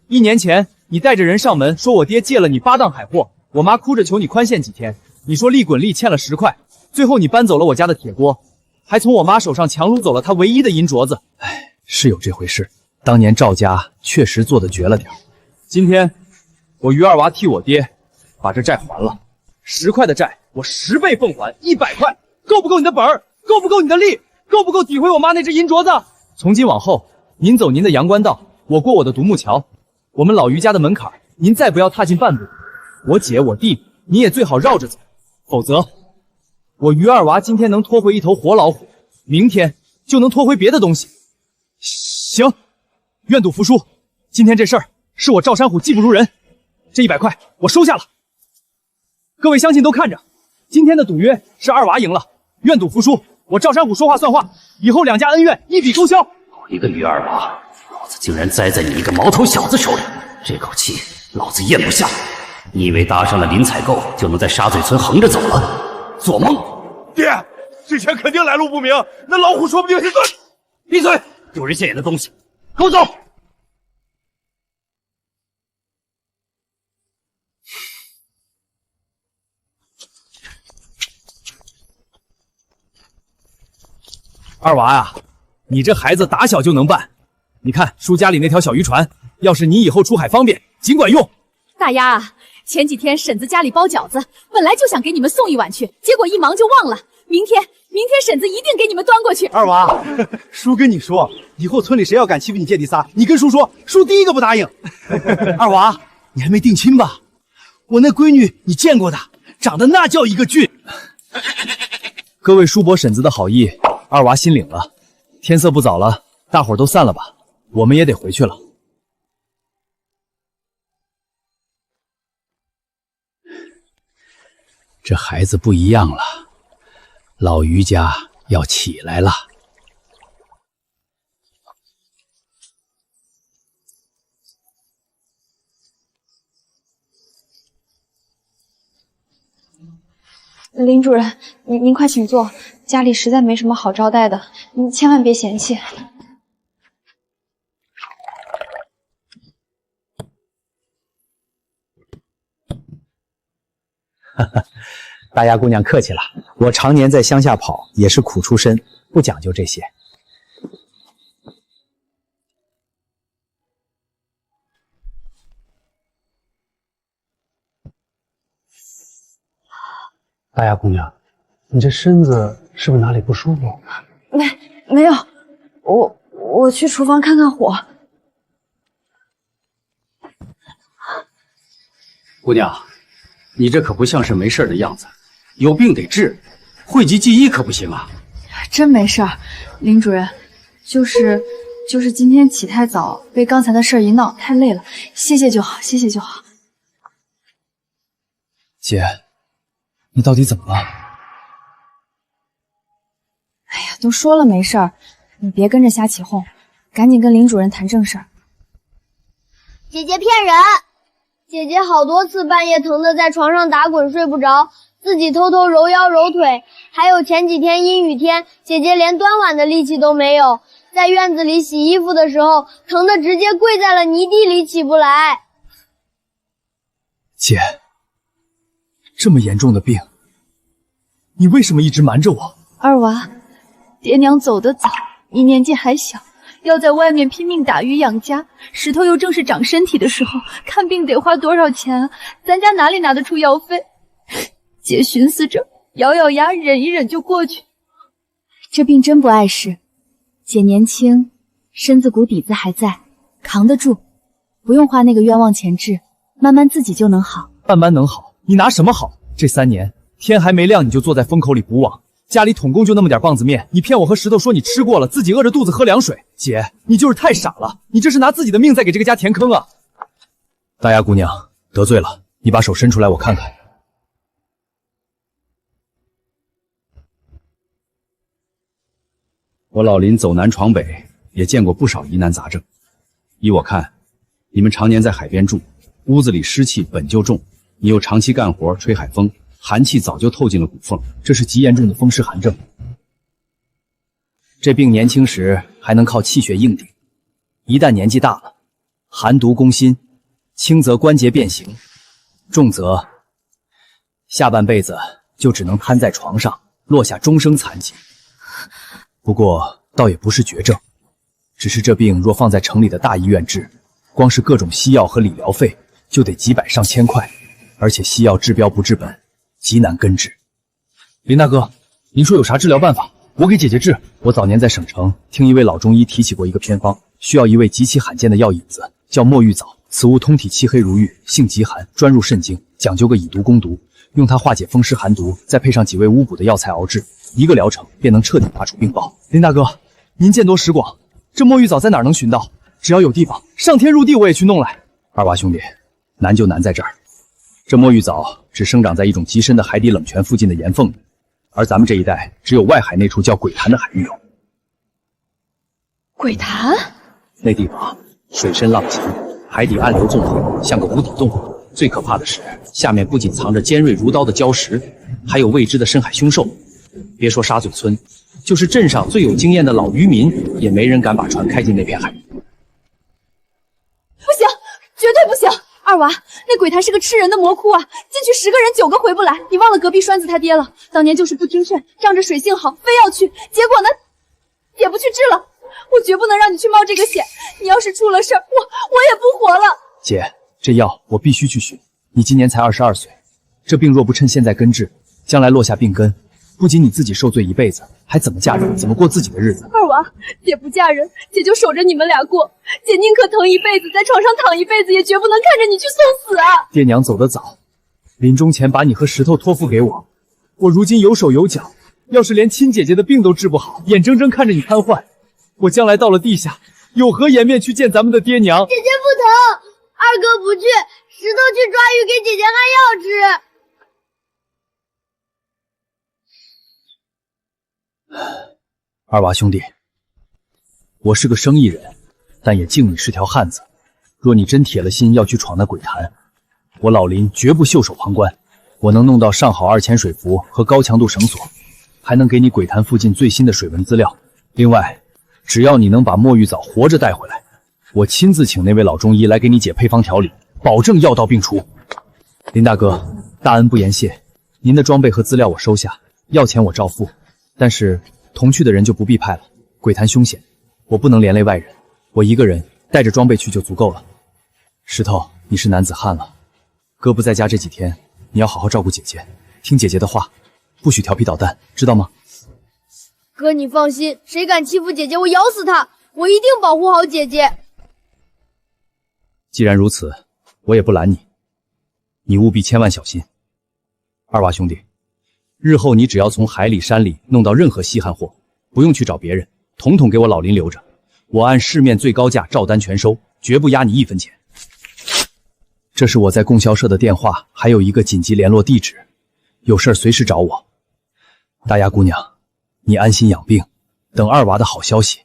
1年前，你带着人上门说我爹借了你8档海货，我妈哭着求你宽限几天，你说利滚利欠了10块，最后你搬走了我家的铁锅，还从我妈手上强撸走了她唯一的银镯子。哎，是有这回事，当年赵家确实做得绝了点。今天我于二娃替我爹把这债还了，10块的债我10倍奉还，100块，够不够你的本儿？够不够你的力？够不够抵回我妈那只银镯子？从今往后，您走您的阳关道，我过我的独木桥，我们老于家的门槛，您再不要踏进半步。我姐我弟，你也最好绕着走，否则我于二娃今天能拖回一头活老虎，明天就能拖回别的东西。行，愿赌服输，今天这事儿是我赵山虎技不如人，这100块我收下了。各位乡亲都看着，今天的赌约是二娃赢了，愿赌服输，我赵山虎说话算话，以后2家恩怨一笔勾销。一个于二娃，老子竟然栽在你一个毛头小子手里，这口气老子咽不下。你以为搭上了林采购就能在沙嘴村横着走了？做梦！爹，之前肯定来路不明，那老虎说不定是闭嘴！丢人现眼的东西，给我走！二娃呀，你这孩子打小就能办。你看叔家里那条小渔船，要是你以后出海方便，尽管用。大丫啊，前几天婶子家里包饺子，本来就想给你们送一碗去，结果一忙就忘了。明天婶子一定给你们端过去。二娃，叔跟你说，以后村里谁要敢欺负你姐弟仨，你跟叔说，叔第一个不答应。二娃，你还没定亲吧？我那闺女你见过的，长得那叫一个俊。各位叔伯婶子的好意，二娃心领了。天色不早了，大伙儿都散了吧，我们也得回去了。这孩子不一样了，老于家要起来了。林主任，您快请坐，家里实在没什么好招待的，您千万别嫌弃。哈哈，大丫姑娘客气了，我常年在乡下跑，也是苦出身，不讲究这些。大丫姑娘，你这身子是不是哪里不舒服？没有，我去厨房看看火。姑娘，你这可不像是没事的样子，有病得治，讳疾忌医可不行啊！真没事儿，林主任，就是今天起太早，被刚才的事儿一闹，太累了，歇歇就好，歇歇就好。姐，你到底怎么了？哎呀，都说了没事儿，你别跟着瞎起哄，赶紧跟林主任谈正事儿。姐姐骗人！姐姐好多次半夜疼得在床上打滚睡不着，自己偷偷揉腰揉腿，还有前几天阴雨天，姐姐连端碗的力气都没有，在院子里洗衣服的时候，疼得直接跪在了泥地里起不来。姐，这么严重的病，你为什么一直瞒着我？二娃，爹娘走得早，你年纪还小，要在外面拼命打鱼养家，石头又正是长身体的时候，看病得花多少钱啊？咱家哪里拿得出药费？姐寻思着，咬咬牙忍一忍就过去。这病真不碍事，姐年轻，身子骨底子还在，扛得住，不用花那个冤枉钱治，慢慢自己就能好。慢慢能好？你拿什么好？这3年天还没亮你就坐在风口里捕网，家里统共就那么点棒子面，你骗我和石头说你吃过了，自己饿着肚子喝凉水。姐，你就是太傻了，你这是拿自己的命在给这个家填坑啊！大丫姑娘得罪了，你把手伸出来我看看。我老林走南闯北，也见过不少疑难杂症。依我看，你们常年在海边住，屋子里湿气本就重，你又长期干活吹海风，寒气早就透进了骨缝，这是极严重的风湿寒症。这病年轻时还能靠气血硬顶，一旦年纪大了，寒毒攻心，轻则关节变形，重则下半辈子就只能瘫在床上，落下终生残疾。不过倒也不是绝症，只是这病若放在城里的大医院治，光是各种西药和理疗费就得几百上千块，而且西药治标不治本，极难根治。林大哥，您说有啥治疗办法？我给姐姐治。我早年在省城听一位老中医提起过一个偏方，需要一味极其罕见的药引子，叫墨玉藻。此物通体漆黑如玉，性极寒，专入肾经，讲究个以毒攻毒，用它化解风湿寒毒，再配上几味乌补的药材熬制，一个疗程便能彻底拔除病灶。林大哥，您见多识广，这墨玉藻在哪儿能寻到？只要有地方，上天入地我也去弄来。二娃兄弟，难就难在这儿，这墨玉藻只生长在一种极深的海底冷泉附近的岩缝里，而咱们这一带只有外海那处叫鬼潭的海域有。鬼潭？那地方水深浪急，海底暗流纵横，像个无底洞。最可怕的是，下面不仅藏着尖锐如刀的礁石，还有未知的深海凶兽。别说沙嘴村，就是镇上最有经验的老渔民，也没人敢把船开进那片海域。不行，绝对不行！二娃，那鬼潭是个吃人的魔窟啊，进去10个人9个回不来。你忘了隔壁栓子他爹了？当年就是不听劝，仗着水性好，非要去，结果呢，也不去治了。我绝不能让你去冒这个险，你要是出了事儿，我也不活了。姐，这药我必须去寻。你今年才22岁，这病若不趁现在根治，将来落下病根，不仅你自己受罪一辈子，还怎么嫁人，怎么过自己的日子？二娃，姐不嫁人，姐就守着你们俩过。姐宁可疼一辈子，在床上躺一辈子，也绝不能看着你去送死啊！爹娘走得早，临终前把你和石头托付给我，我如今有手有脚，要是连亲姐姐的病都治不好，眼睁睁看着你瘫痪，我将来到了地下，有何颜面去见咱们的爹娘？姐姐不疼，二哥不去，石头去抓鱼给姐姐按药吃。二娃兄弟，我是个生意人，但也敬你是条汉子。若你真铁了心要去闯那鬼潭，我老林绝不袖手旁观。我能弄到上好2潜水服和高强度绳索，还能给你鬼潭附近最新的水文资料。另外，只要你能把墨玉藻活着带回来，我亲自请那位老中医来给你解配方调理，保证药到病除。林大哥，大恩不言谢，您的装备和资料我收下，药钱我照付。但是同去的人就不必派了，鬼潭凶险，我不能连累外人，我一个人带着装备去就足够了。石头，你是男子汉了，哥不在家这几天，你要好好照顾姐姐，听姐姐的话，不许调皮捣蛋，知道吗？哥，你放心，谁敢欺负姐姐，我咬死他！我一定保护好姐姐。既然如此，我也不拦你，你务必千万小心。二娃兄弟，日后你只要从海里、山里弄到任何稀罕货，不用去找别人，统统给我老林留着，我按市面最高价照单全收，绝不压你1分钱。这是我在供销社的电话，还有一个紧急联络地址，有事随时找我。大丫姑娘，你安心养病，等二娃的好消息。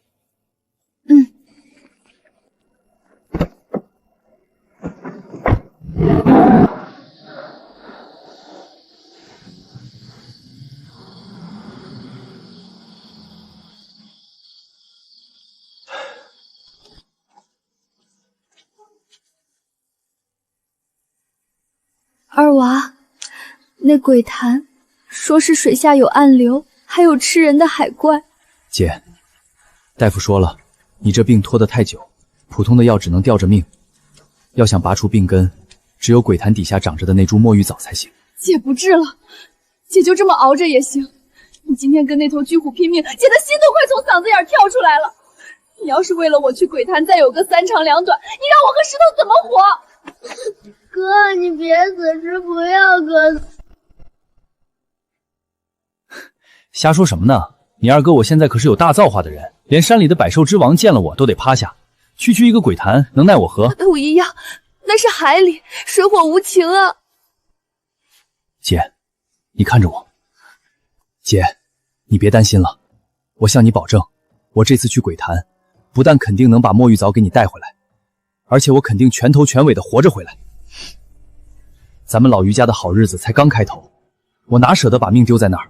二娃，那鬼潭说是水下有暗流，还有吃人的海怪。姐，大夫说了，你这病拖得太久，普通的药只能吊着命，要想拔除病根，只有鬼潭底下长着的那株墨玉藻才行。姐不治了，姐就这么熬着也行。你今天跟那头巨虎拼命，姐的心都快从嗓子眼跳出来了。你要是为了我去鬼潭再有个3长2短，你让我和石头怎么活？哥，你别死是不要哥。瞎说什么呢？你二哥我现在可是有大造化的人，连山里的百兽之王见了我都得趴下。区区一个鬼潭，能奈我何？不一样，那是海里，水火无情啊。姐，你看着我。姐，你别担心了，我向你保证，我这次去鬼潭，不但肯定能把墨玉藻给你带回来，而且我肯定全头全尾的活着回来。咱们老于家的好日子才刚开头，我哪舍得把命丢在那儿？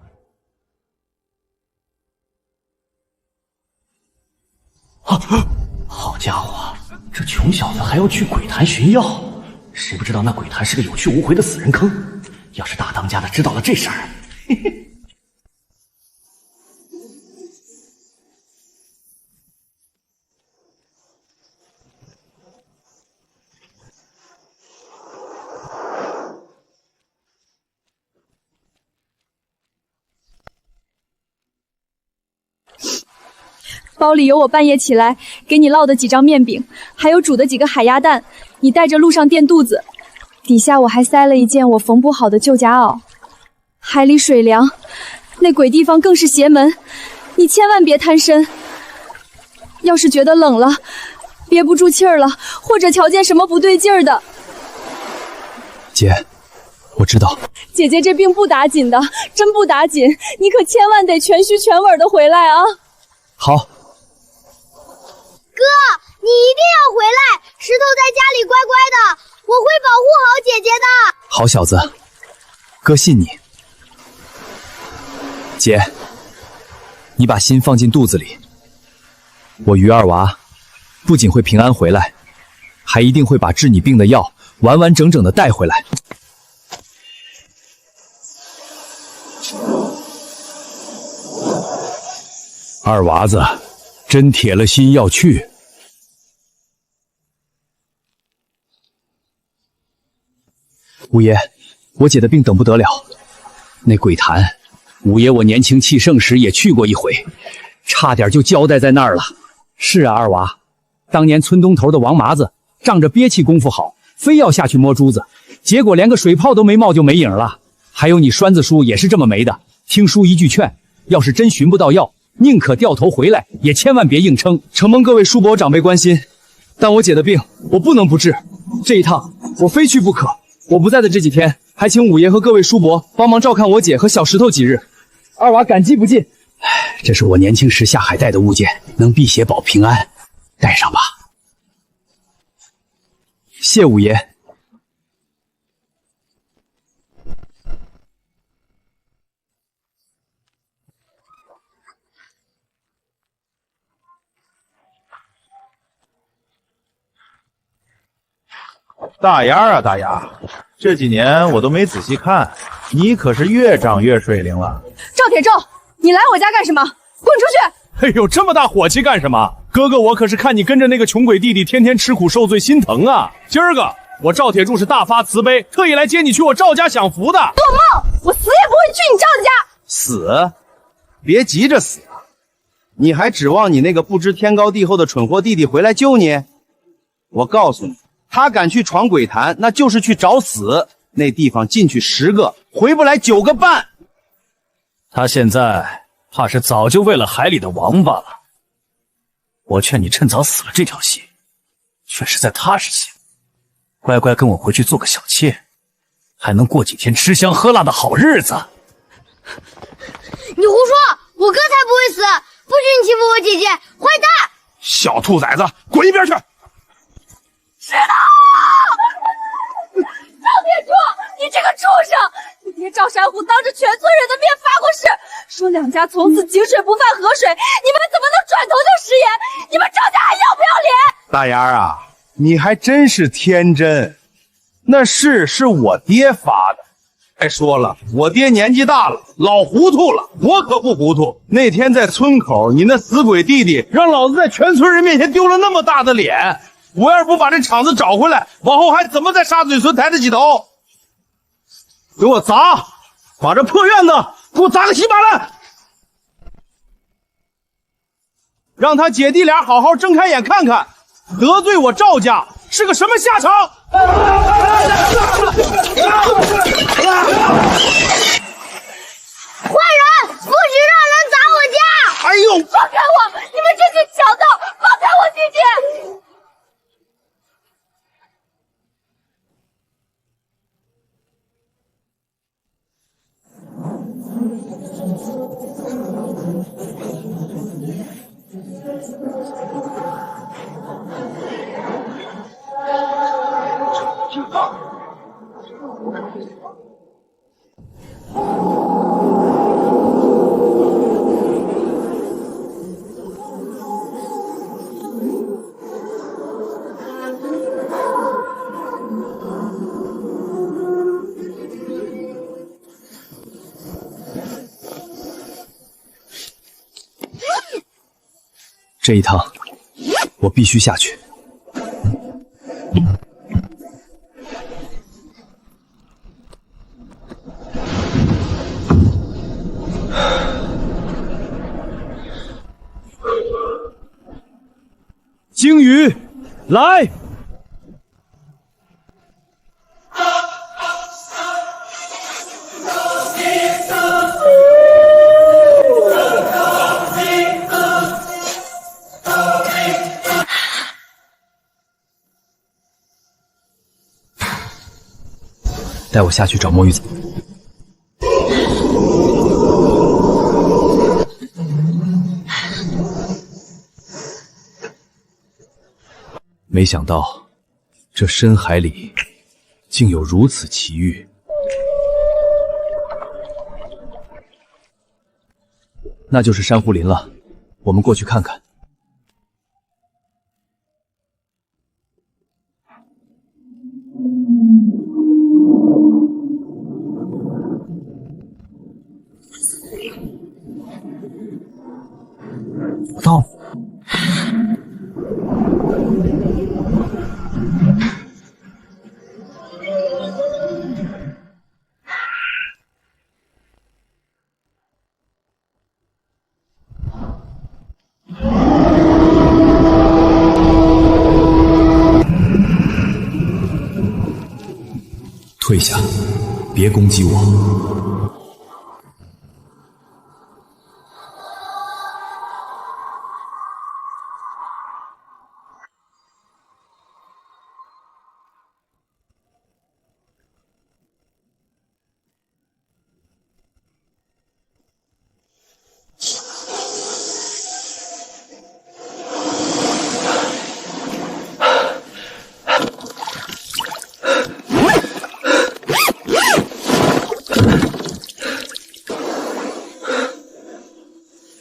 好家伙，这穷小子还要去鬼潭寻药，谁不知道那鬼潭是个有去无回的死人坑？要是大当家的知道了这事儿，嘿嘿。包里有我半夜起来给你烙的几张面饼，还有煮的几个海鸭蛋，你带着路上垫肚子。底下我还塞了一件我缝补好的旧夹袄。海里水凉，那鬼地方更是邪门，你千万别贪身。要是觉得冷了，憋不住气儿了，或者瞧见什么不对劲儿的，姐，我知道。姐姐这病不打紧的，真不打紧，你可千万得全虚全稳的回来啊！好。哥，你一定要回来！石头在家里乖乖的，我会保护好姐姐的。好小子，哥信你。姐，你把心放进肚子里，我于二娃不仅会平安回来，还一定会把治你病的药完完整整的带回来。二娃子真铁了心要去。五爷，我姐的病等不得了。那鬼潭，五爷我年轻气盛时也去过一回，差点就交代在那儿了。是啊，二娃，当年村东头的王麻子仗着憋气功夫好，非要下去摸珠子，结果连个水泡都没冒就没影了。还有你栓子叔也是这么没的，听叔一句劝，要是真寻不到药，宁可掉头回来，也千万别硬撑。承蒙各位叔伯长辈关心，但我姐的病我不能不治，这一趟我非去不可。我不在的这几天，还请五爷和各位叔伯帮忙照看我姐和小石头几日，二娃感激不尽。这是我年轻时下海带的物件，能辟邪保平安，带上吧。谢五爷。大丫啊大丫，这几年我都没仔细看，你可是越长越水灵了。赵铁柱，你来我家干什么？滚出去！哎呦，这么大火气干什么？哥哥，我可是看你跟着那个穷鬼弟弟天天吃苦受罪，心疼啊！今儿个我赵铁柱是大发慈悲，特意来接你去我赵家享福的。做梦！我死也不会去你赵家。死？别急着死啊！你还指望你那个不知天高地厚的蠢货弟弟回来救你？我告诉你，他敢去闯鬼潭，那就是去找死。那地方进去10个，回不来9个半。他现在怕是早就喂了海里的王八了。我劝你趁早死了这条心，却实在踏实些。乖乖跟我回去做个小妾，还能过几天吃香喝辣的好日子。你胡说！我哥才不会死，不许你欺负我姐姐，坏蛋！小兔崽子，滚一边去！是的！赵铁柱，你这个畜生！你爹赵山虎当着全村人的面发过誓，说两家从此井水不犯河水，你们怎么能转头就食言？你们赵家还要不要脸？大丫啊，你还真是天真，那誓是我爹发的。再说了，我爹年纪大了，老糊涂了，我可不糊涂。那天在村口，你那死鬼弟弟让老子在全村人面前丢了那么大的脸，我要是不把这场子找回来，往后还怎么在沙嘴村抬得起头？给我砸！把这破院子给我砸个稀巴烂！让他姐弟俩好好睁开眼看看，得罪我赵家是个什么下场！坏人，不许让人砸我家！哎呦，放开我！你们这群强盗，放开我姐姐！这一趟，我必须下去。鲸鱼，来！带我下去找墨玉子。没想到，这深海里竟有如此奇遇。那就是珊瑚林了，我们过去看看。我到了。退下，别攻击我。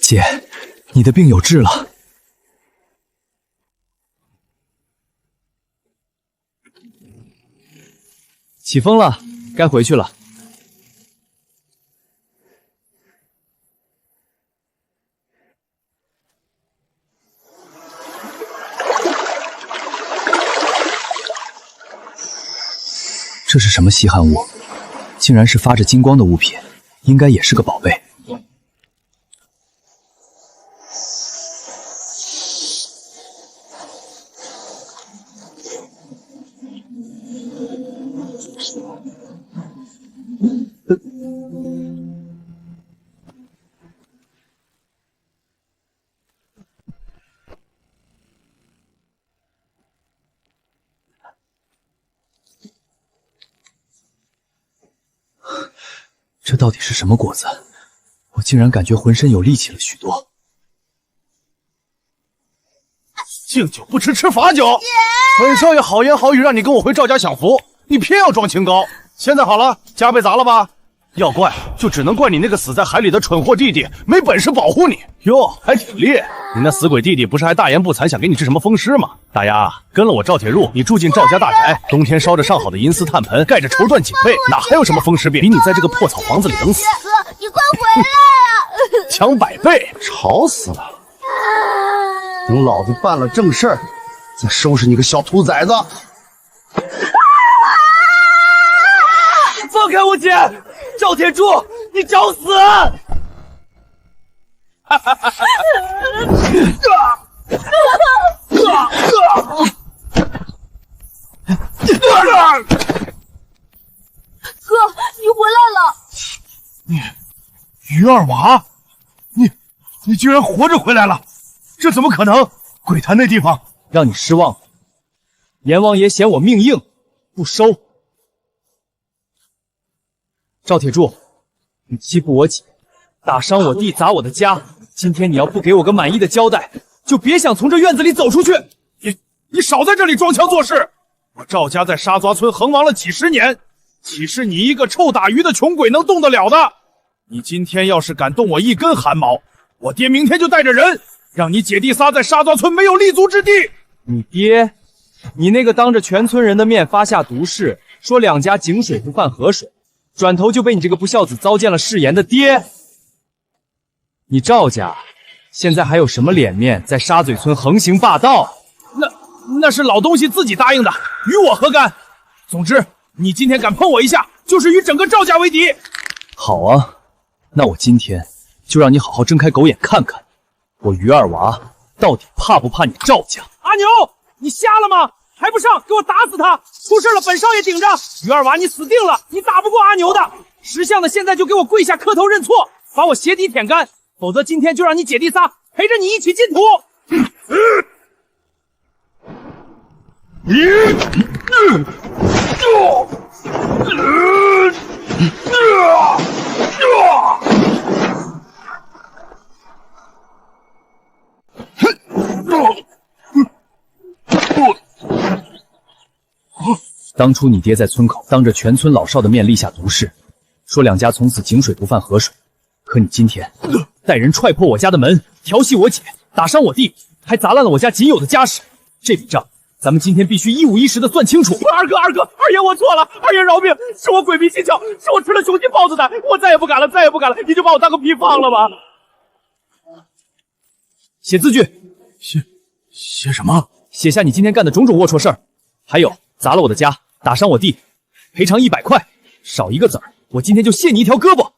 姐，你的病有治了。起风了，该回去了。这是什么稀罕物？竟然是发着金光的物品，应该也是个宝贝。这到底是什么果子？我竟然感觉浑身有力气了许多。敬酒不吃吃罚酒，本少爷好言好语让你跟我回赵家享福，你偏要装清高。现在好了，家被砸了吧？要怪就只能怪你那个死在海里的蠢货弟弟，没本事保护你。哟，还挺烈。你那死鬼弟弟不是还大言不惭想给你治什么风湿吗？大丫，跟了我赵铁入，你住进赵家大宅，冬天烧着上好的银丝炭盆，盖着绸缎锦被，哪还有什么风湿病？比你在这个破草房子里等死。哥，你快回来啊！强100倍，吵死了！等老子办了正事儿，再收拾你个小兔崽子！放开我姐！赵铁柱，你找死！哥，你回来了！于二娃，你居然活着回来了，这怎么可能？鬼潭那地方让你失望了。阎王爷嫌我命硬，不收。赵铁柱，你欺负我姐，打伤我弟，砸我的家，今天你要不给我个满意的交代，就别想从这院子里走出去。你少在这里装腔作势！我赵家在沙抓村横亡了几十年，岂是你一个臭打鱼的穷鬼能动得了的？你今天要是敢动我一根汗毛，我爹明天就带着人让你姐弟仨在沙抓村没有立足之地。你爹，你那个当着全村人的面发下毒誓，说两家井水不犯河水，转头就被你这个不孝子糟践了誓言的爹，你赵家现在还有什么脸面在沙嘴村横行霸道？那是老东西自己答应的，与我何干？总之，你今天敢碰我一下，就是与整个赵家为敌。好啊，那我今天就让你好好睁开狗眼看看，我于二娃到底怕不怕你赵家？阿牛，你瞎了吗？还不上，给我打死他！出事了，本少爷顶着。于二娃，你死定了，你打不过阿牛的。识相的现在就给我跪下磕头认错，把我鞋底舔干，否则今天就让你姐弟仨陪着你一起进土。当初你爹在村口当着全村老少的面立下毒誓，说两家从此井水不犯河水。可你今天带人踹破我家的门，调戏我姐，打伤我弟，还砸烂了我家仅有的家什。这笔账咱们今天必须一五一十的算清楚。二哥，二爷我错了，二爷饶命，是我鬼迷心窍，是我吃了雄心豹子胆，我再也不敢了，你就把我当个屁放了吧。写字据。写什么？写下你今天干的种种龌龊事儿，还有砸了我的家，打伤我弟，赔偿100块，少一个子儿，我今天就卸你一条胳膊。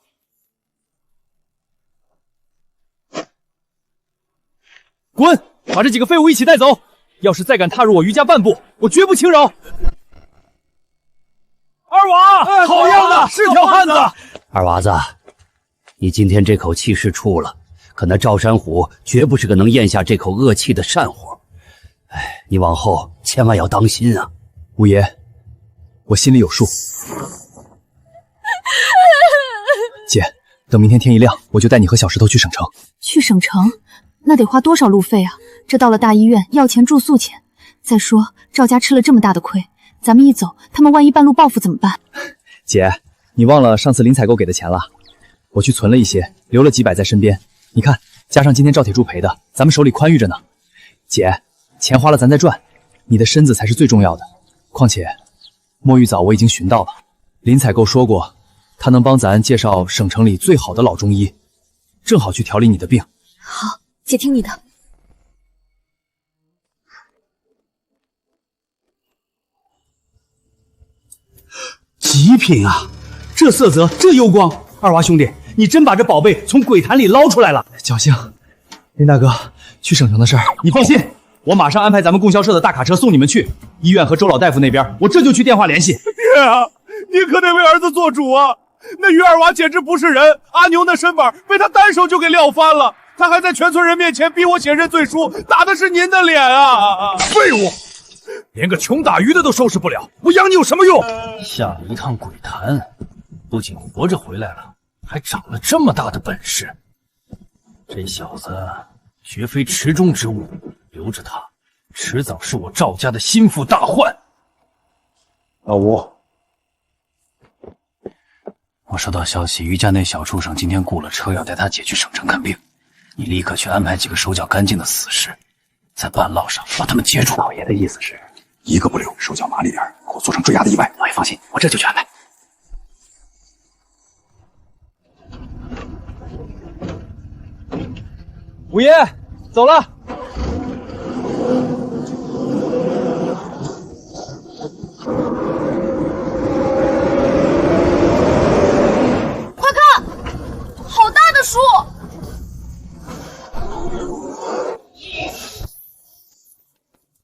滚！把这几个废物一起带走！要是再敢踏入我于家半步，我绝不轻饶。二娃，好样的，是条汉子。二娃子，你今天这口气是出了，可那赵山虎绝不是个能咽下这口恶气的善货。哎，你往后千万要当心啊！五爷，我心里有数。姐，等明天天一亮，我就带你和小石头去省城。去省城？那得花多少路费啊？这到了大医院要钱住宿钱。再说赵家吃了这么大的亏，咱们一走，他们万一半路报复怎么办？姐，你忘了上次林采购给的钱了？我去存了一些，留了几百在身边。你看，加上今天赵铁柱赔的，咱们手里宽裕着呢。姐，钱花了咱再赚，你的身子才是最重要的。况且，墨玉藻我已经寻到了，林采购说过，他能帮咱介绍省城里最好的老中医，正好去调理你的病。好，姐听你的。极品啊！这色泽，这幽光，二娃兄弟，你真把这宝贝从鬼潭里捞出来了。侥幸，林大哥，去省城的事儿，你放心，我马上安排咱们供销社的大卡车送你们去医院和周老大夫那边，我这就去电话联系。爹啊，你可得为儿子做主啊！那于二娃简直不是人，阿牛那身板被他单手就给撂翻了，他还在全村人面前逼我写认罪书，打的是您的脸啊！废物！连个穷打鱼的都收拾不了，我养你有什么用？下了一趟鬼潭，不仅活着回来了，还长了这么大的本事。这小子绝非池中之物，留着他，迟早是我赵家的心腹大患。老吴，我收到消息，于家那小畜生今天雇了车要带他姐去省城看病，你立刻去安排几个手脚干净的死士，在半路上把他们接住。老爷的意思是一个不留，手脚麻利点，给我做成坠崖的意外。老爷放心，我这就去安排。五爷，走了。快看，好大的树！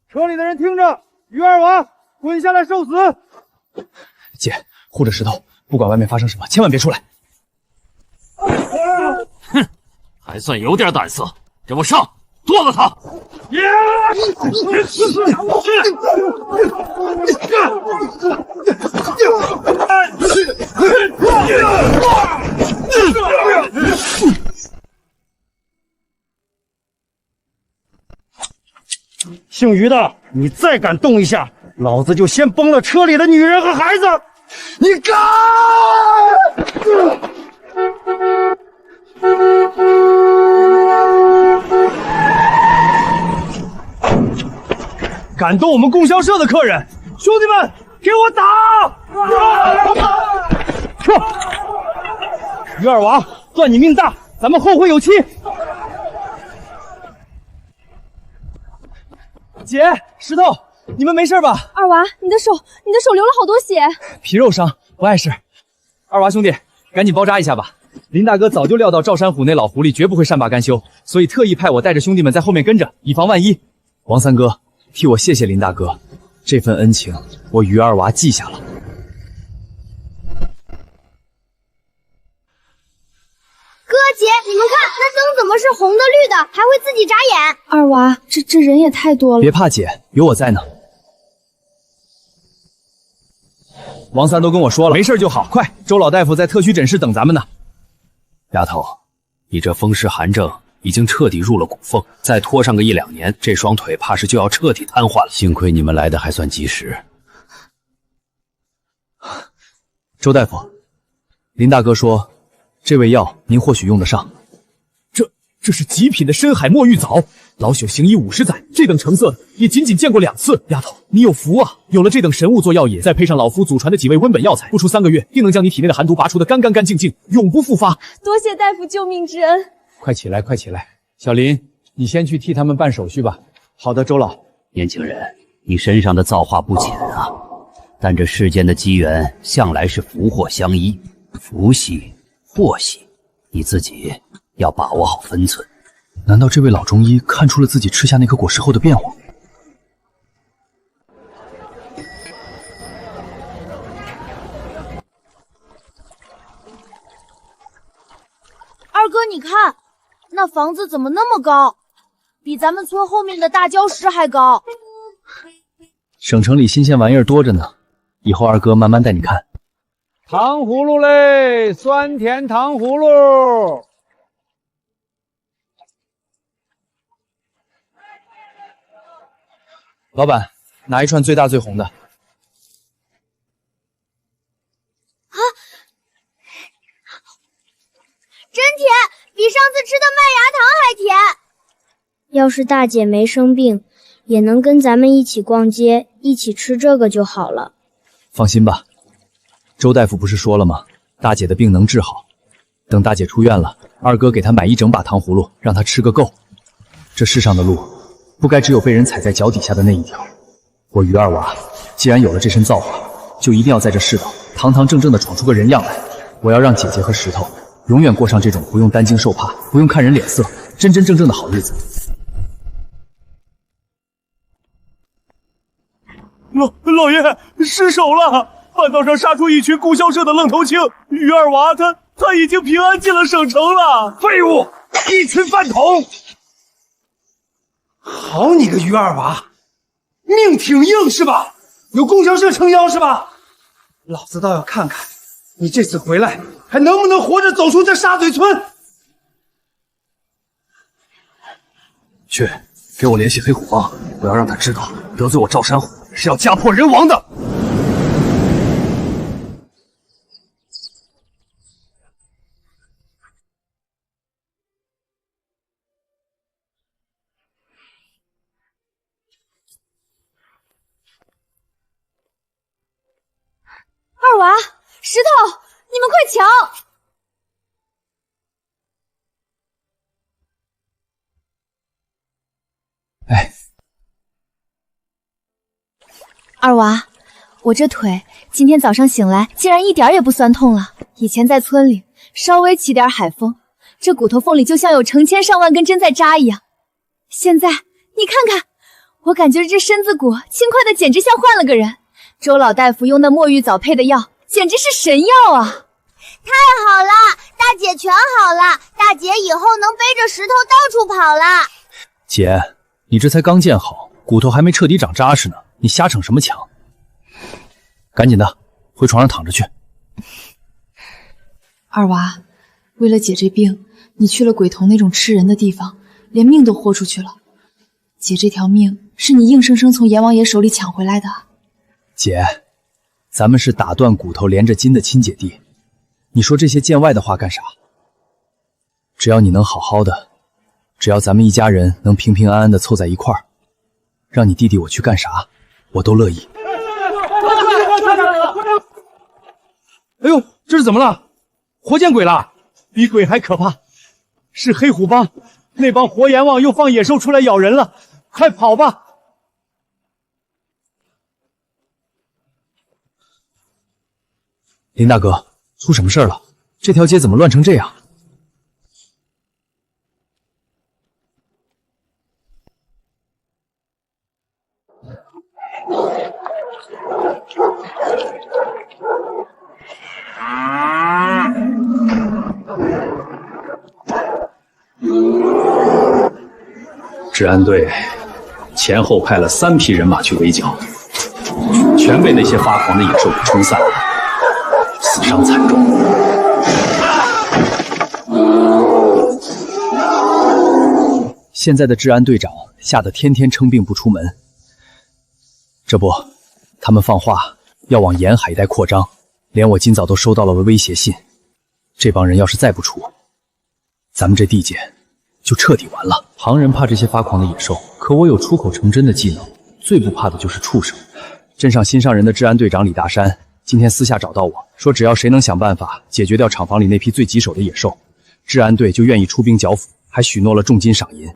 车里的人听着，于二娃滚下来受死！姐，护着石头，不管外面发生什么，千万别出来。哼，还算有点胆色，给我上，剁了他！姓于的，你再敢动一下，老子就先崩了车里的女人和孩子！你敢！敢动我们供销社的客人，兄弟们，给我打！撤！于二娃，算你命大，咱们后会有期。姐，石头，你们没事吧？二娃，你的手流了好多血，皮肉伤，不碍事。二娃兄弟，赶紧包扎一下吧。林大哥早就料到赵山虎那老狐狸绝不会善罢甘休，所以特意派我带着兄弟们在后面跟着，以防万一。王三哥，替我谢谢林大哥，这份恩情我于二娃记下了。哥姐，你们看那灯怎么是红的绿的，还会自己眨眼？二娃，这人也太多了。别怕姐，有我在呢。王三都跟我说了，没事就好。快，周老大夫在特需诊室等咱们呢。丫头，你这风湿寒症已经彻底入了骨缝，再拖上个1-2年，这双腿怕是就要彻底瘫痪了。幸亏你们来的还算及时。周大夫，林大哥说，这味药您或许用得上。这是极品的深海墨玉藻，老朽行医50载，这等成色的也仅见过2次。丫头，你有福啊！有了这等神物做药引，再配上老夫祖传的几味温本药材，不出3个月，定能将你体内的寒毒拔除的干净净，永不复发。多谢大夫救命之恩。快起来，快起来！小林，你先去替他们办手续吧。好的，周老。年轻人，你身上的造化不浅啊，但这世间的机缘向来是福祸相依，福喜祸喜，你自己要把握好分寸。难道这位老中医看出了自己吃下那颗果实后的变化？二哥，你看，那房子怎么那么高？比咱们村后面的大礁石还高。省城里新鲜玩意儿多着呢，以后二哥慢慢带你看。糖葫芦嘞，酸甜糖葫芦。老板，拿一串最大最红的。啊！真甜，比上次吃的麦芽糖还甜。要是大姐没生病，也能跟咱们一起逛街，一起吃这个就好了。放心吧，周大夫不是说了吗？大姐的病能治好。等大姐出院了，二哥给她买一整把糖葫芦，让她吃个够。这世上的路，不该只有被人踩在脚底下的那一条。我于二娃，既然有了这身造化，就一定要在这世道堂堂正正的闯出个人样来。我要让姐姐和石头永远过上这种不用担惊受怕、不用看人脸色、真真正正的好日子。老爷失手了，半道上杀出一群供销社的愣头青，于二娃他已经平安进了省城了。废物，一群饭桶！好你个于二娃，命挺硬是吧？有供销社撑腰是吧？老子倒要看看你这次回来还能不能活着走出这沙嘴村。去，给我联系黑虎帮，我要让他知道，得罪我赵山虎是要家破人亡的。二娃，石头，你们快瞧！哎，二娃，我这腿今天早上醒来竟然一点也不酸痛了。以前在村里稍微起点海风，这骨头缝里就像有成千上万根针在扎一样。现在你看看，我感觉这身子骨轻快的简直像换了个人。周老大夫用那墨玉藻配的药，简直是神药啊！太好了，大姐全好了，大姐以后能背着石头到处跑了。姐，你这才刚建好，骨头还没彻底长扎实呢，你瞎逞什么强？赶紧的，回床上躺着去。二娃，为了姐这病，你去了鬼头那种吃人的地方，连命都豁出去了。姐这条命是你硬生生从阎王爷手里抢回来的。姐，咱们是打断骨头连着筋的亲姐弟，你说这些见外的话干啥？只要你能好好的，只要咱们一家人能平平安安的凑在一块儿，让你弟弟我去干啥，我都乐意。哎呦，这是怎么了？活见鬼了！比鬼还可怕，是黑虎帮，那帮活阎王又放野兽出来咬人了，快跑吧！林大哥，出什么事了？这条街怎么乱成这样？治安队前后派了3批人马去围剿，全被那些发狂的野兽给冲散了，死伤惨重。现在的治安队长吓得天天称病不出门，这不，他们放话要往沿海一带扩张，连我今早都收到了威胁信。这帮人要是再不出，咱们这地界就彻底完了。旁人怕这些发狂的野兽，可我有出口成针的技能，最不怕的就是畜生。镇上新上任的治安队长李大山今天私下找到我说，只要谁能想办法解决掉厂房里那批最棘手的野兽，治安队就愿意出兵剿抚，还许诺了重金赏银。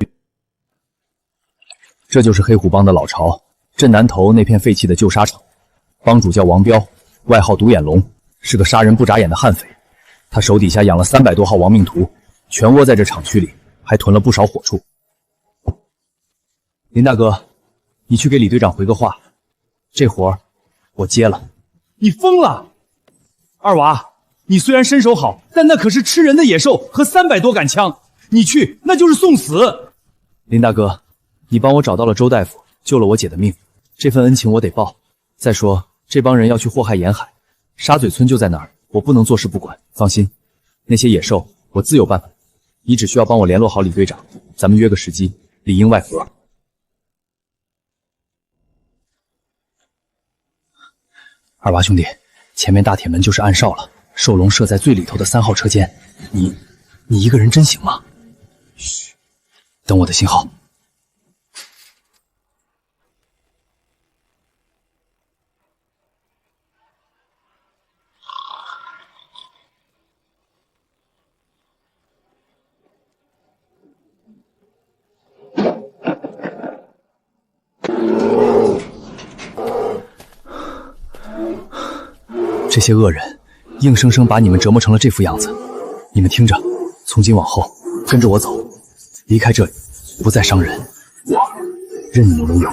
这就是黑虎帮的老巢，镇南头那片废弃的旧沙场，帮主叫王彪，外号独眼龙，是个杀人不眨眼的悍匪。他手底下养了300多号亡命徒，全窝在这厂区里，还囤了不少火畜。林大哥，你去给李队长回个话，这活儿我接了。你疯了！二娃，你虽然身手好，但那可是吃人的野兽和300多杆枪，你去那就是送死。林大哥，你帮我找到了周大夫，救了我姐的命，这份恩情我得报。再说这帮人要去祸害沿海，沙嘴村就在那儿，我不能坐视不管。放心，那些野兽我自有办法，你只需要帮我联络好李队长，咱们约个时机，里应外合。二娃兄弟，前面大铁门就是暗哨了，兽笼设在最里头的3号车间，你一个人真行吗？嘘，等我的信号。这些恶人硬生生把你们折磨成了这副样子。你们听着，从今往后跟着我走，离开这里，不再伤人，我任你们有。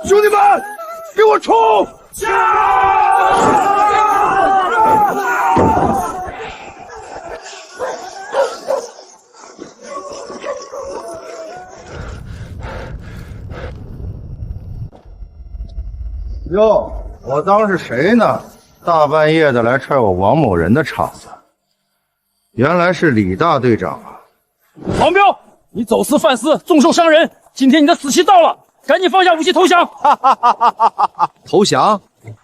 兄弟们，给我冲！哟，我当是谁呢？大半夜的来踹我王某人的场子，原来是李大队长啊！黄彪，你走私贩私，纵受伤人，今天你的死期到了，赶紧放下武器投降！投降？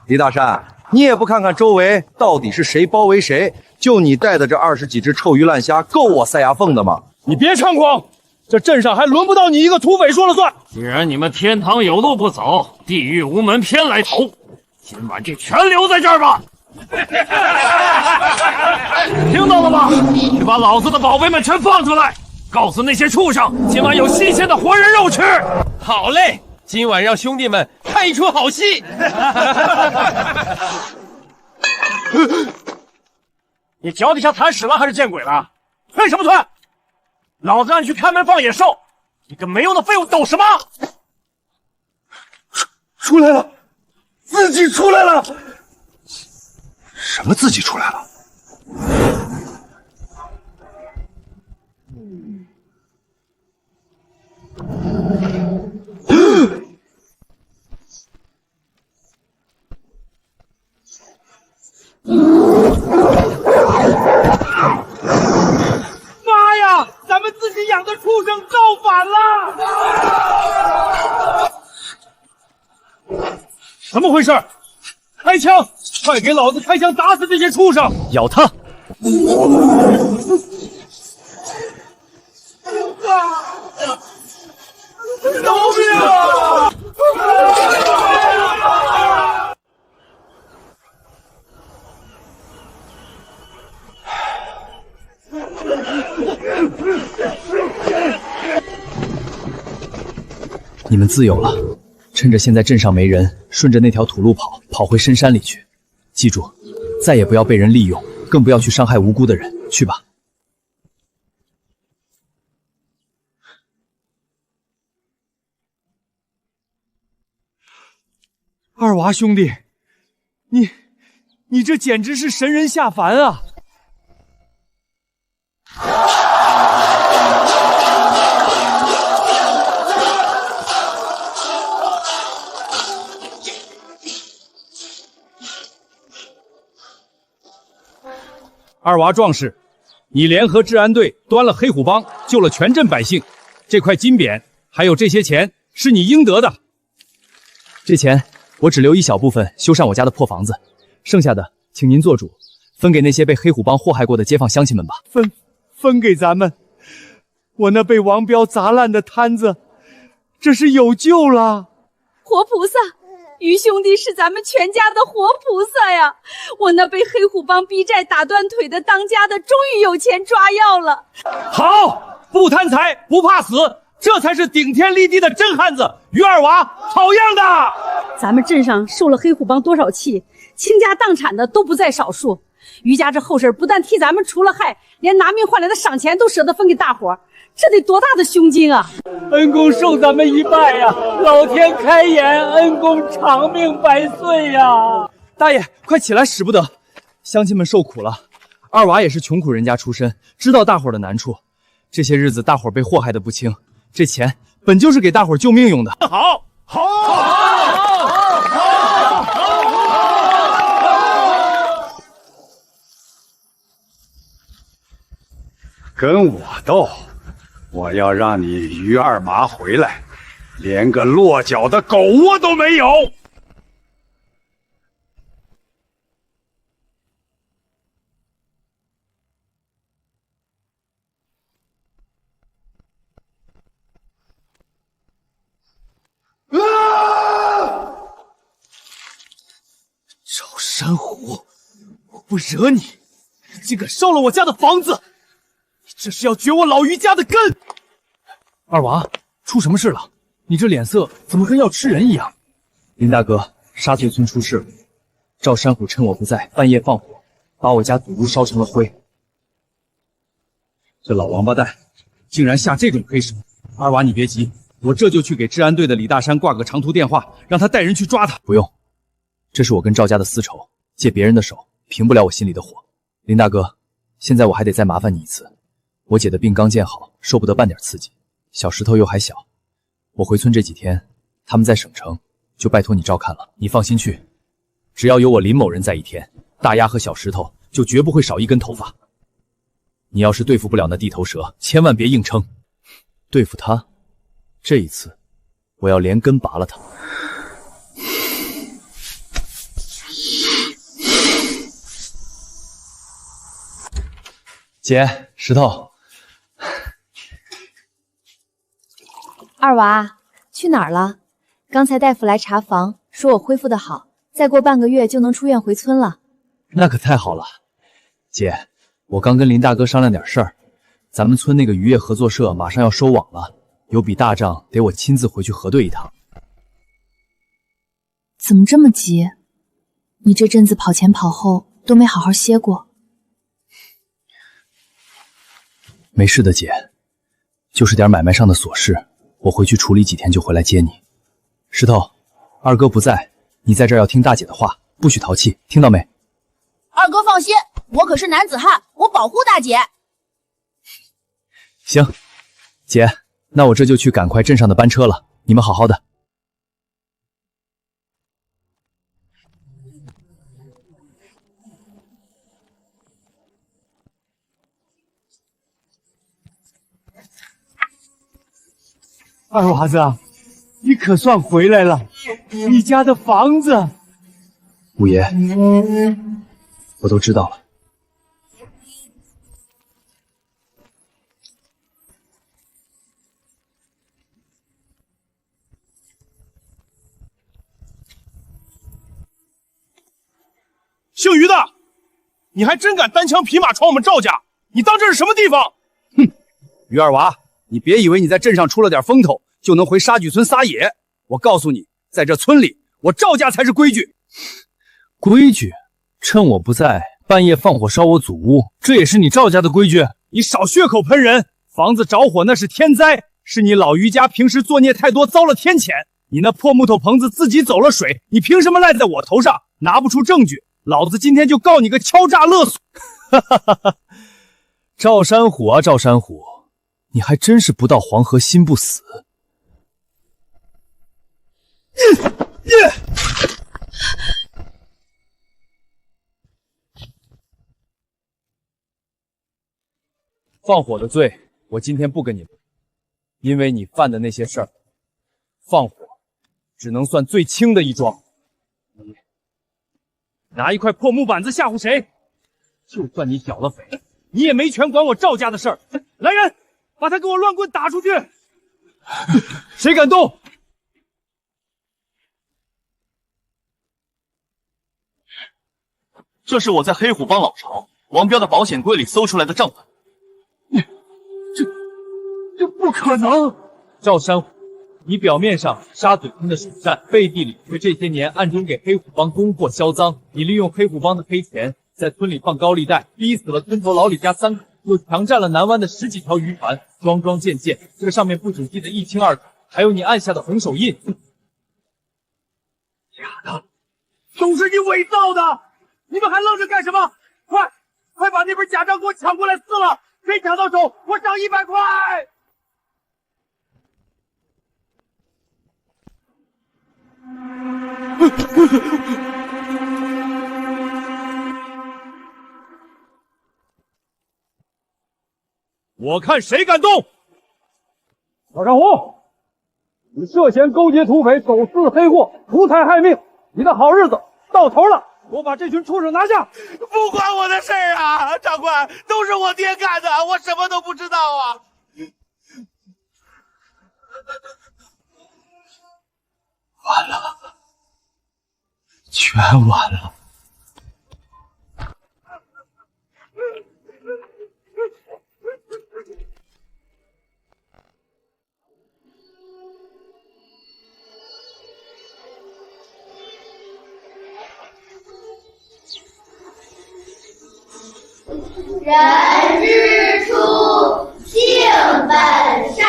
李大山，你也不看看周围到底是谁包围谁？就你带的这20几只臭鱼烂虾，够我塞牙缝的吗？你别猖狂，这镇上还轮不到你一个土匪说了算。既然你们天堂有路不走，地狱无门偏来投，今晚就全留在这儿吧！听到了吗？去把老子的宝贝们全放出来，告诉那些畜生，今晚有新鲜的活人肉吃。好嘞，今晚让兄弟们看一出好戏。你脚底下踩屎了还是见鬼了？退什么退？老子让你去开门放野兽，你个没用的废物抖什么？出来了，自己出来了。什么自己出来了？妈呀！咱们自己养的畜生造反了！怎么回事？开枪！快给老子开枪打死这些畜生！咬他！救命啊！你们自由了，趁着现在镇上没人，顺着那条土路跑回深山里去。记住，再也不要被人利用，更不要去伤害无辜的人。去吧。二娃兄弟，你这简直是神人下凡啊！二娃壮士，你联合治安队端了黑虎帮，救了全镇百姓。这块金匾还有这些钱是你应得的。这钱我只留一小部分修缮我家的破房子，剩下的请您做主，分给那些被黑虎帮祸害过的街坊乡亲们吧。分给咱们，我那被王彪砸烂的摊子，这是有救了。活菩萨，于兄弟是咱们全家的活菩萨呀！我那被黑虎帮逼债打断腿的当家的，终于有钱抓药了。好，不贪财不怕死，这才是顶天立地的真汉子。于二娃，好样的！咱们镇上受了黑虎帮多少气，倾家荡产的都不在少数。于家这后事不但替咱们除了害，连拿命换来的赏钱都舍得分给大伙儿，这得多大的胸襟啊！恩公受咱们一拜呀，老天开眼，恩公长命百岁呀！大爷，快起来，使不得！乡亲们受苦了，二娃也是穷苦人家出身，知道大伙儿的难处。这些日子大伙儿被祸害的不轻，这钱本就是给大伙儿救命用的。好，跟我斗，我要让你于二麻回来，连个落脚的狗窝都没有。不惹你，你竟敢烧了我家的房子！你这是要绝我老于家的根！二娃，出什么事了？你这脸色怎么跟要吃人一样？林大哥，沙翠村出事了，赵山虎趁我不在，半夜放火，把我家祖屋烧成了灰。这老王八蛋竟然下这种黑手！二娃，你别急，我这就去给治安队的李大山挂个长途电话，让他带人去抓他。不用，这是我跟赵家的私仇，借别人的手平不了我心里的火。林大哥，现在我还得再麻烦你一次。我姐的病刚见好，受不得半点刺激。小石头又还小，我回村这几天，他们在省城，就拜托你照看了。你放心去，只要有我林某人在一天，大丫和小石头就绝不会少一根头发。你要是对付不了那地头蛇，千万别硬撑。对付他，这一次我要连根拔了他。姐，石头。二娃去哪儿了？刚才大夫来查房，说我恢复得好，再过半个月就能出院回村了。那可太好了，姐，我刚跟林大哥商量点事儿，咱们村那个渔业合作社马上要收网了，有笔大账得我亲自回去核对一趟。怎么这么急？你这阵子跑前跑后都没好好歇过。没事的，姐，就是点买卖上的琐事，我回去处理几天就回来接你。石头，二哥不在，你在这儿要听大姐的话，不许淘气，听到没？二哥放心，我可是男子汉，我保护大姐。行，姐，那我这就去赶快镇上的班车了，你们好好的。二娃子，你可算回来了，你家的房子。五爷，我都知道了。姓于的，你还真敢单枪匹马闯我们赵家？你当这是什么地方？哼，于二娃，你别以为你在镇上出了点风头就能回沙咀村撒野。我告诉你，在这村里，我赵家才是规矩。规矩？趁我不在，半夜放火烧我祖屋，这也是你赵家的规矩？你少血口喷人！房子着火那是天灾，是你老于家平时作孽太多，遭了天谴。你那破木头棚子自己走了水，你凭什么赖在我头上？拿不出证据，老子今天就告你个敲诈勒索！哈哈哈哈！赵山虎啊，赵山虎，你还真是不到黄河心不死。放火的罪，我今天不跟你论，因为你犯的那些事儿，放火只能算最轻的一桩。你拿一块破木板子吓唬谁？就算你剿了匪，你也没权管我赵家的事儿。来人，把他给我乱棍打出去！谁敢动？这是我在黑虎帮老巢王彪的保险柜里搜出来的账本。这不可能！赵山虎，你表面上沙嘴村的首善，背地里却这些年暗中给黑虎帮供货销赃。你利用黑虎帮的黑钱，在村里放高利贷，逼死了村头老李家3口，又强占了南湾的10几条渔船，桩桩件件，这上面不仅记得一清二楚，还有你按下的红手印。假的，都是你伪造的！你们还愣着干什么？快把那本假账给我抢过来撕了！谁抢到手，我赏100块！我看谁敢动！老山虎，你涉嫌勾结土匪，走私黑货，图财害命，你的好日子到头了！给我把这群畜生拿下！不关我的事儿啊，长官，都是我爹干的，我什么都不知道啊！完了，全完了！人之初，性本善。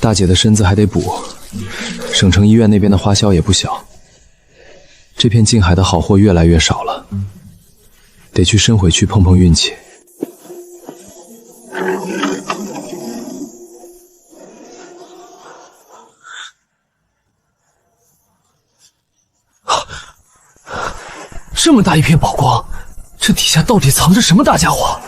大姐的身子还得补，省城医院那边的花销也不小。这片近海的好货越来越少了，得去深水区碰碰运气。这么大一片宝光，这底下到底藏着什么大家伙？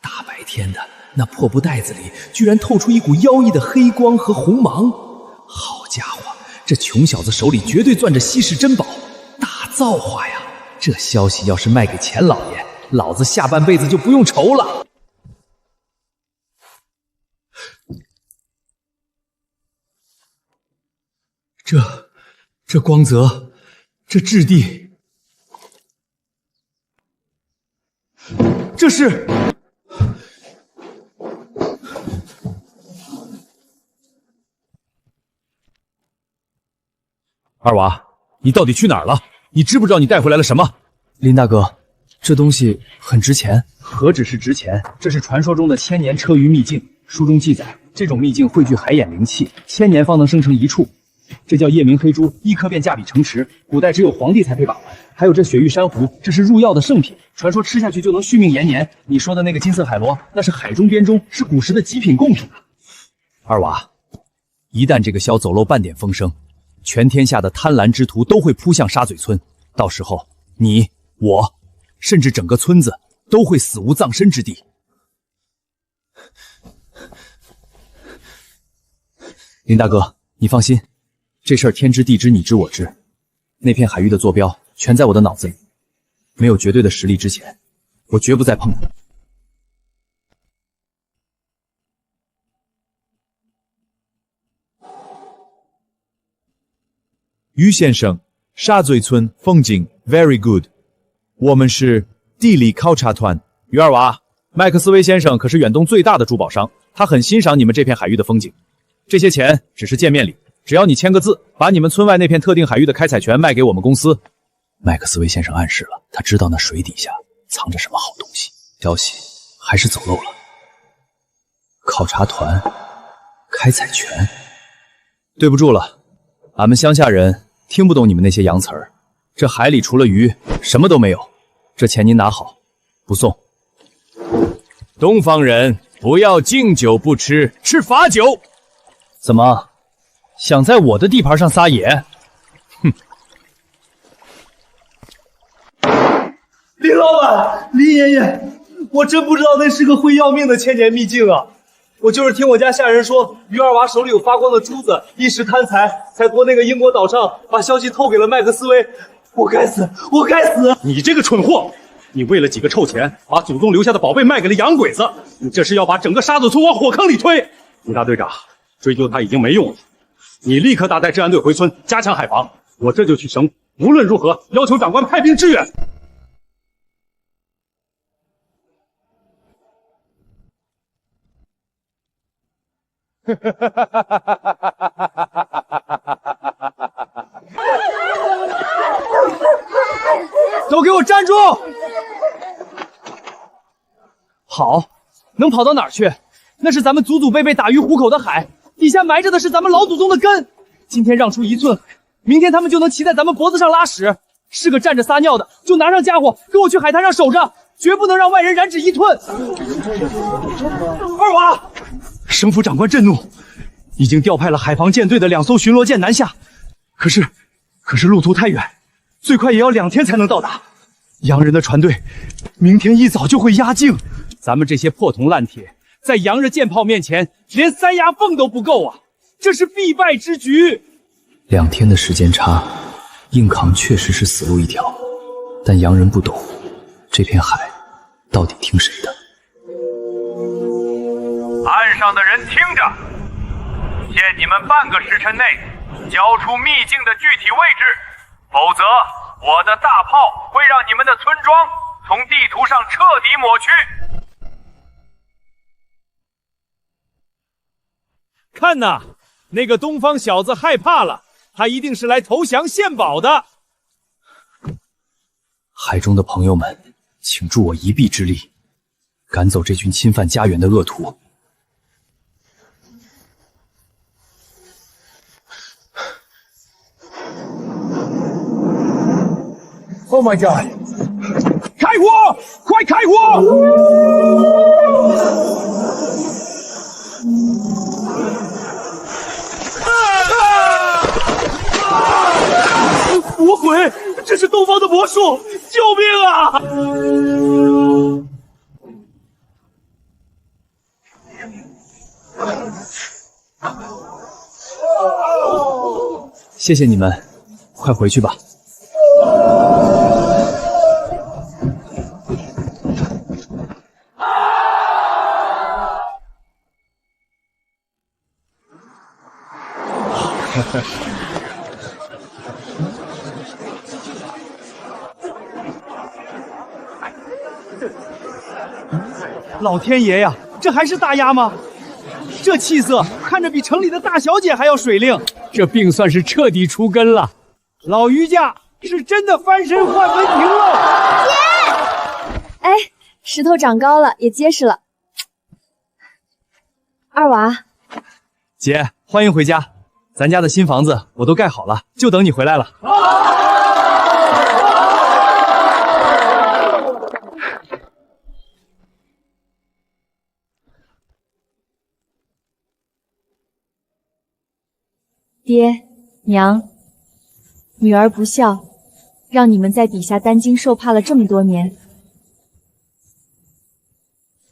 大白天的，那破布袋子里居然透出一股妖异的黑光和红芒。好家伙，这穷小子手里绝对攥着稀世珍宝，大造化呀！这消息要是卖给钱老爷，老子下半辈子就不用愁了。这光泽，这质地，这是……二娃，你到底去哪儿了？你知不知道你带回来了什么？林大哥，这东西很值钱。何止是值钱，这是传说中的千年车鱼秘境。书中记载，这种秘境汇聚海眼灵气，1000年方能生成一处。这叫夜明黑珠，一颗便价比城池，古代只有皇帝才配把玩。还有这雪域珊瑚，这是入药的圣品，传说吃下去就能续命延年。你说的那个金色海螺，那是海中边中，是古时的极品贡品啊。二娃，一旦这个枭走漏半点风声，全天下的贪婪之徒都会扑向沙嘴村，到时候你、我，甚至整个村子都会死无葬身之地。林大哥，你放心，这事儿天知地知你知我知，那片海域的坐标全在我的脑子里，没有绝对的实力之前，我绝不再碰它。于先生，沙嘴村风景 very good， 我们是地理考察团。于二娃，麦克斯威先生可是远东最大的珠宝商，他很欣赏你们这片海域的风景。这些钱只是见面礼，只要你签个字，把你们村外那片特定海域的开采权卖给我们公司。麦克斯威先生暗示了，他知道那水底下藏着什么好东西。消息还是走漏了。考察团，开采权。对不住了，俺们乡下人听不懂你们那些洋词儿。这海里除了鱼，什么都没有。这钱您拿好，不送。东方人不要敬酒不吃，吃罚酒。怎么，想在我的地盘上撒野？哼！林老板，林爷爷，我真不知道那是个会要命的千年秘境啊！我就是听我家下人说，于二娃手里有发光的珠子，一时贪财，才托那个英国岛上把消息透给了麦克斯威。我该死，我该死！你这个蠢货！你为了几个臭钱，把祖宗留下的宝贝卖给了洋鬼子，你这是要把整个沙子村往火坑里推！李大队长，追究他已经没用了，你立刻大带治安队回村，加强海防。我这就去省，无论如何要求长官派兵支援。都给我站住！好，能跑到哪儿去？那是咱们祖祖辈辈打鱼糊口的海，底下埋着的是咱们老祖宗的根。今天让出1寸，明天他们就能骑在咱们脖子上拉屎。是个站着撒尿的，就拿上家伙跟我去海滩上守着，绝不能让外人染指1寸。二娃，省府长官震怒，已经调派了海防舰队的2艘巡逻舰南下，可是路途太远，最快也要2天才能到达。洋人的船队明天一早就会压境，咱们这些破铜烂铁，在洋人舰炮面前连3牙缝都不够啊！这是必败之局。2天的时间差，硬扛确实是死路一条，但洋人不懂，这片海到底听谁的？岸上的人听着，限你们半个时辰内交出秘境的具体位置，否则我的大炮会让你们的村庄从地图上彻底抹去。看呐，那个东方小子害怕了，他一定是来投降献宝的。海中的朋友们，请助我一臂之力，赶走这群侵犯家园的恶徒。Oh my god！ 开火！快开火！魔鬼！这是东方的魔术！救命啊！谢谢你们，快回去吧。老天爷呀，这还是大鸭吗？这气色看着比城里的大小姐还要水灵，这病算是彻底除根了。老于家是真的翻身换文凭了。姐，哎，石头长高了，也结实了。二娃，姐，欢迎回家。咱家的新房子我都盖好了，就等你回来了。爹娘，女儿不孝，让你们在底下担惊受怕了这么多年。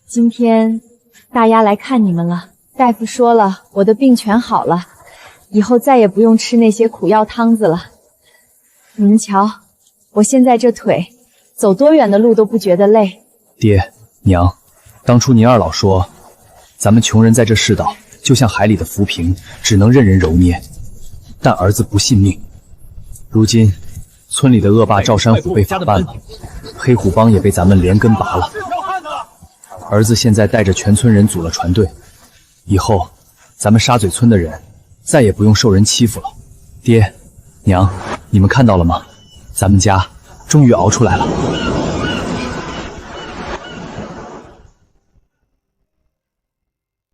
今天大丫来看你们了，大夫说了，我的病全好了，以后再也不用吃那些苦药汤子了。你们瞧，我现在这腿，走多远的路都不觉得累。爹娘，当初您二老说，咱们穷人在这世道就像海里的浮萍，只能任人揉捏。但儿子不信命，如今村里的恶霸赵山虎被法办了，黑虎帮也被咱们连根拔了。儿子现在带着全村人组了船队，以后咱们沙嘴村的人再也不用受人欺负了。爹娘，你们看到了吗？咱们家终于熬出来了。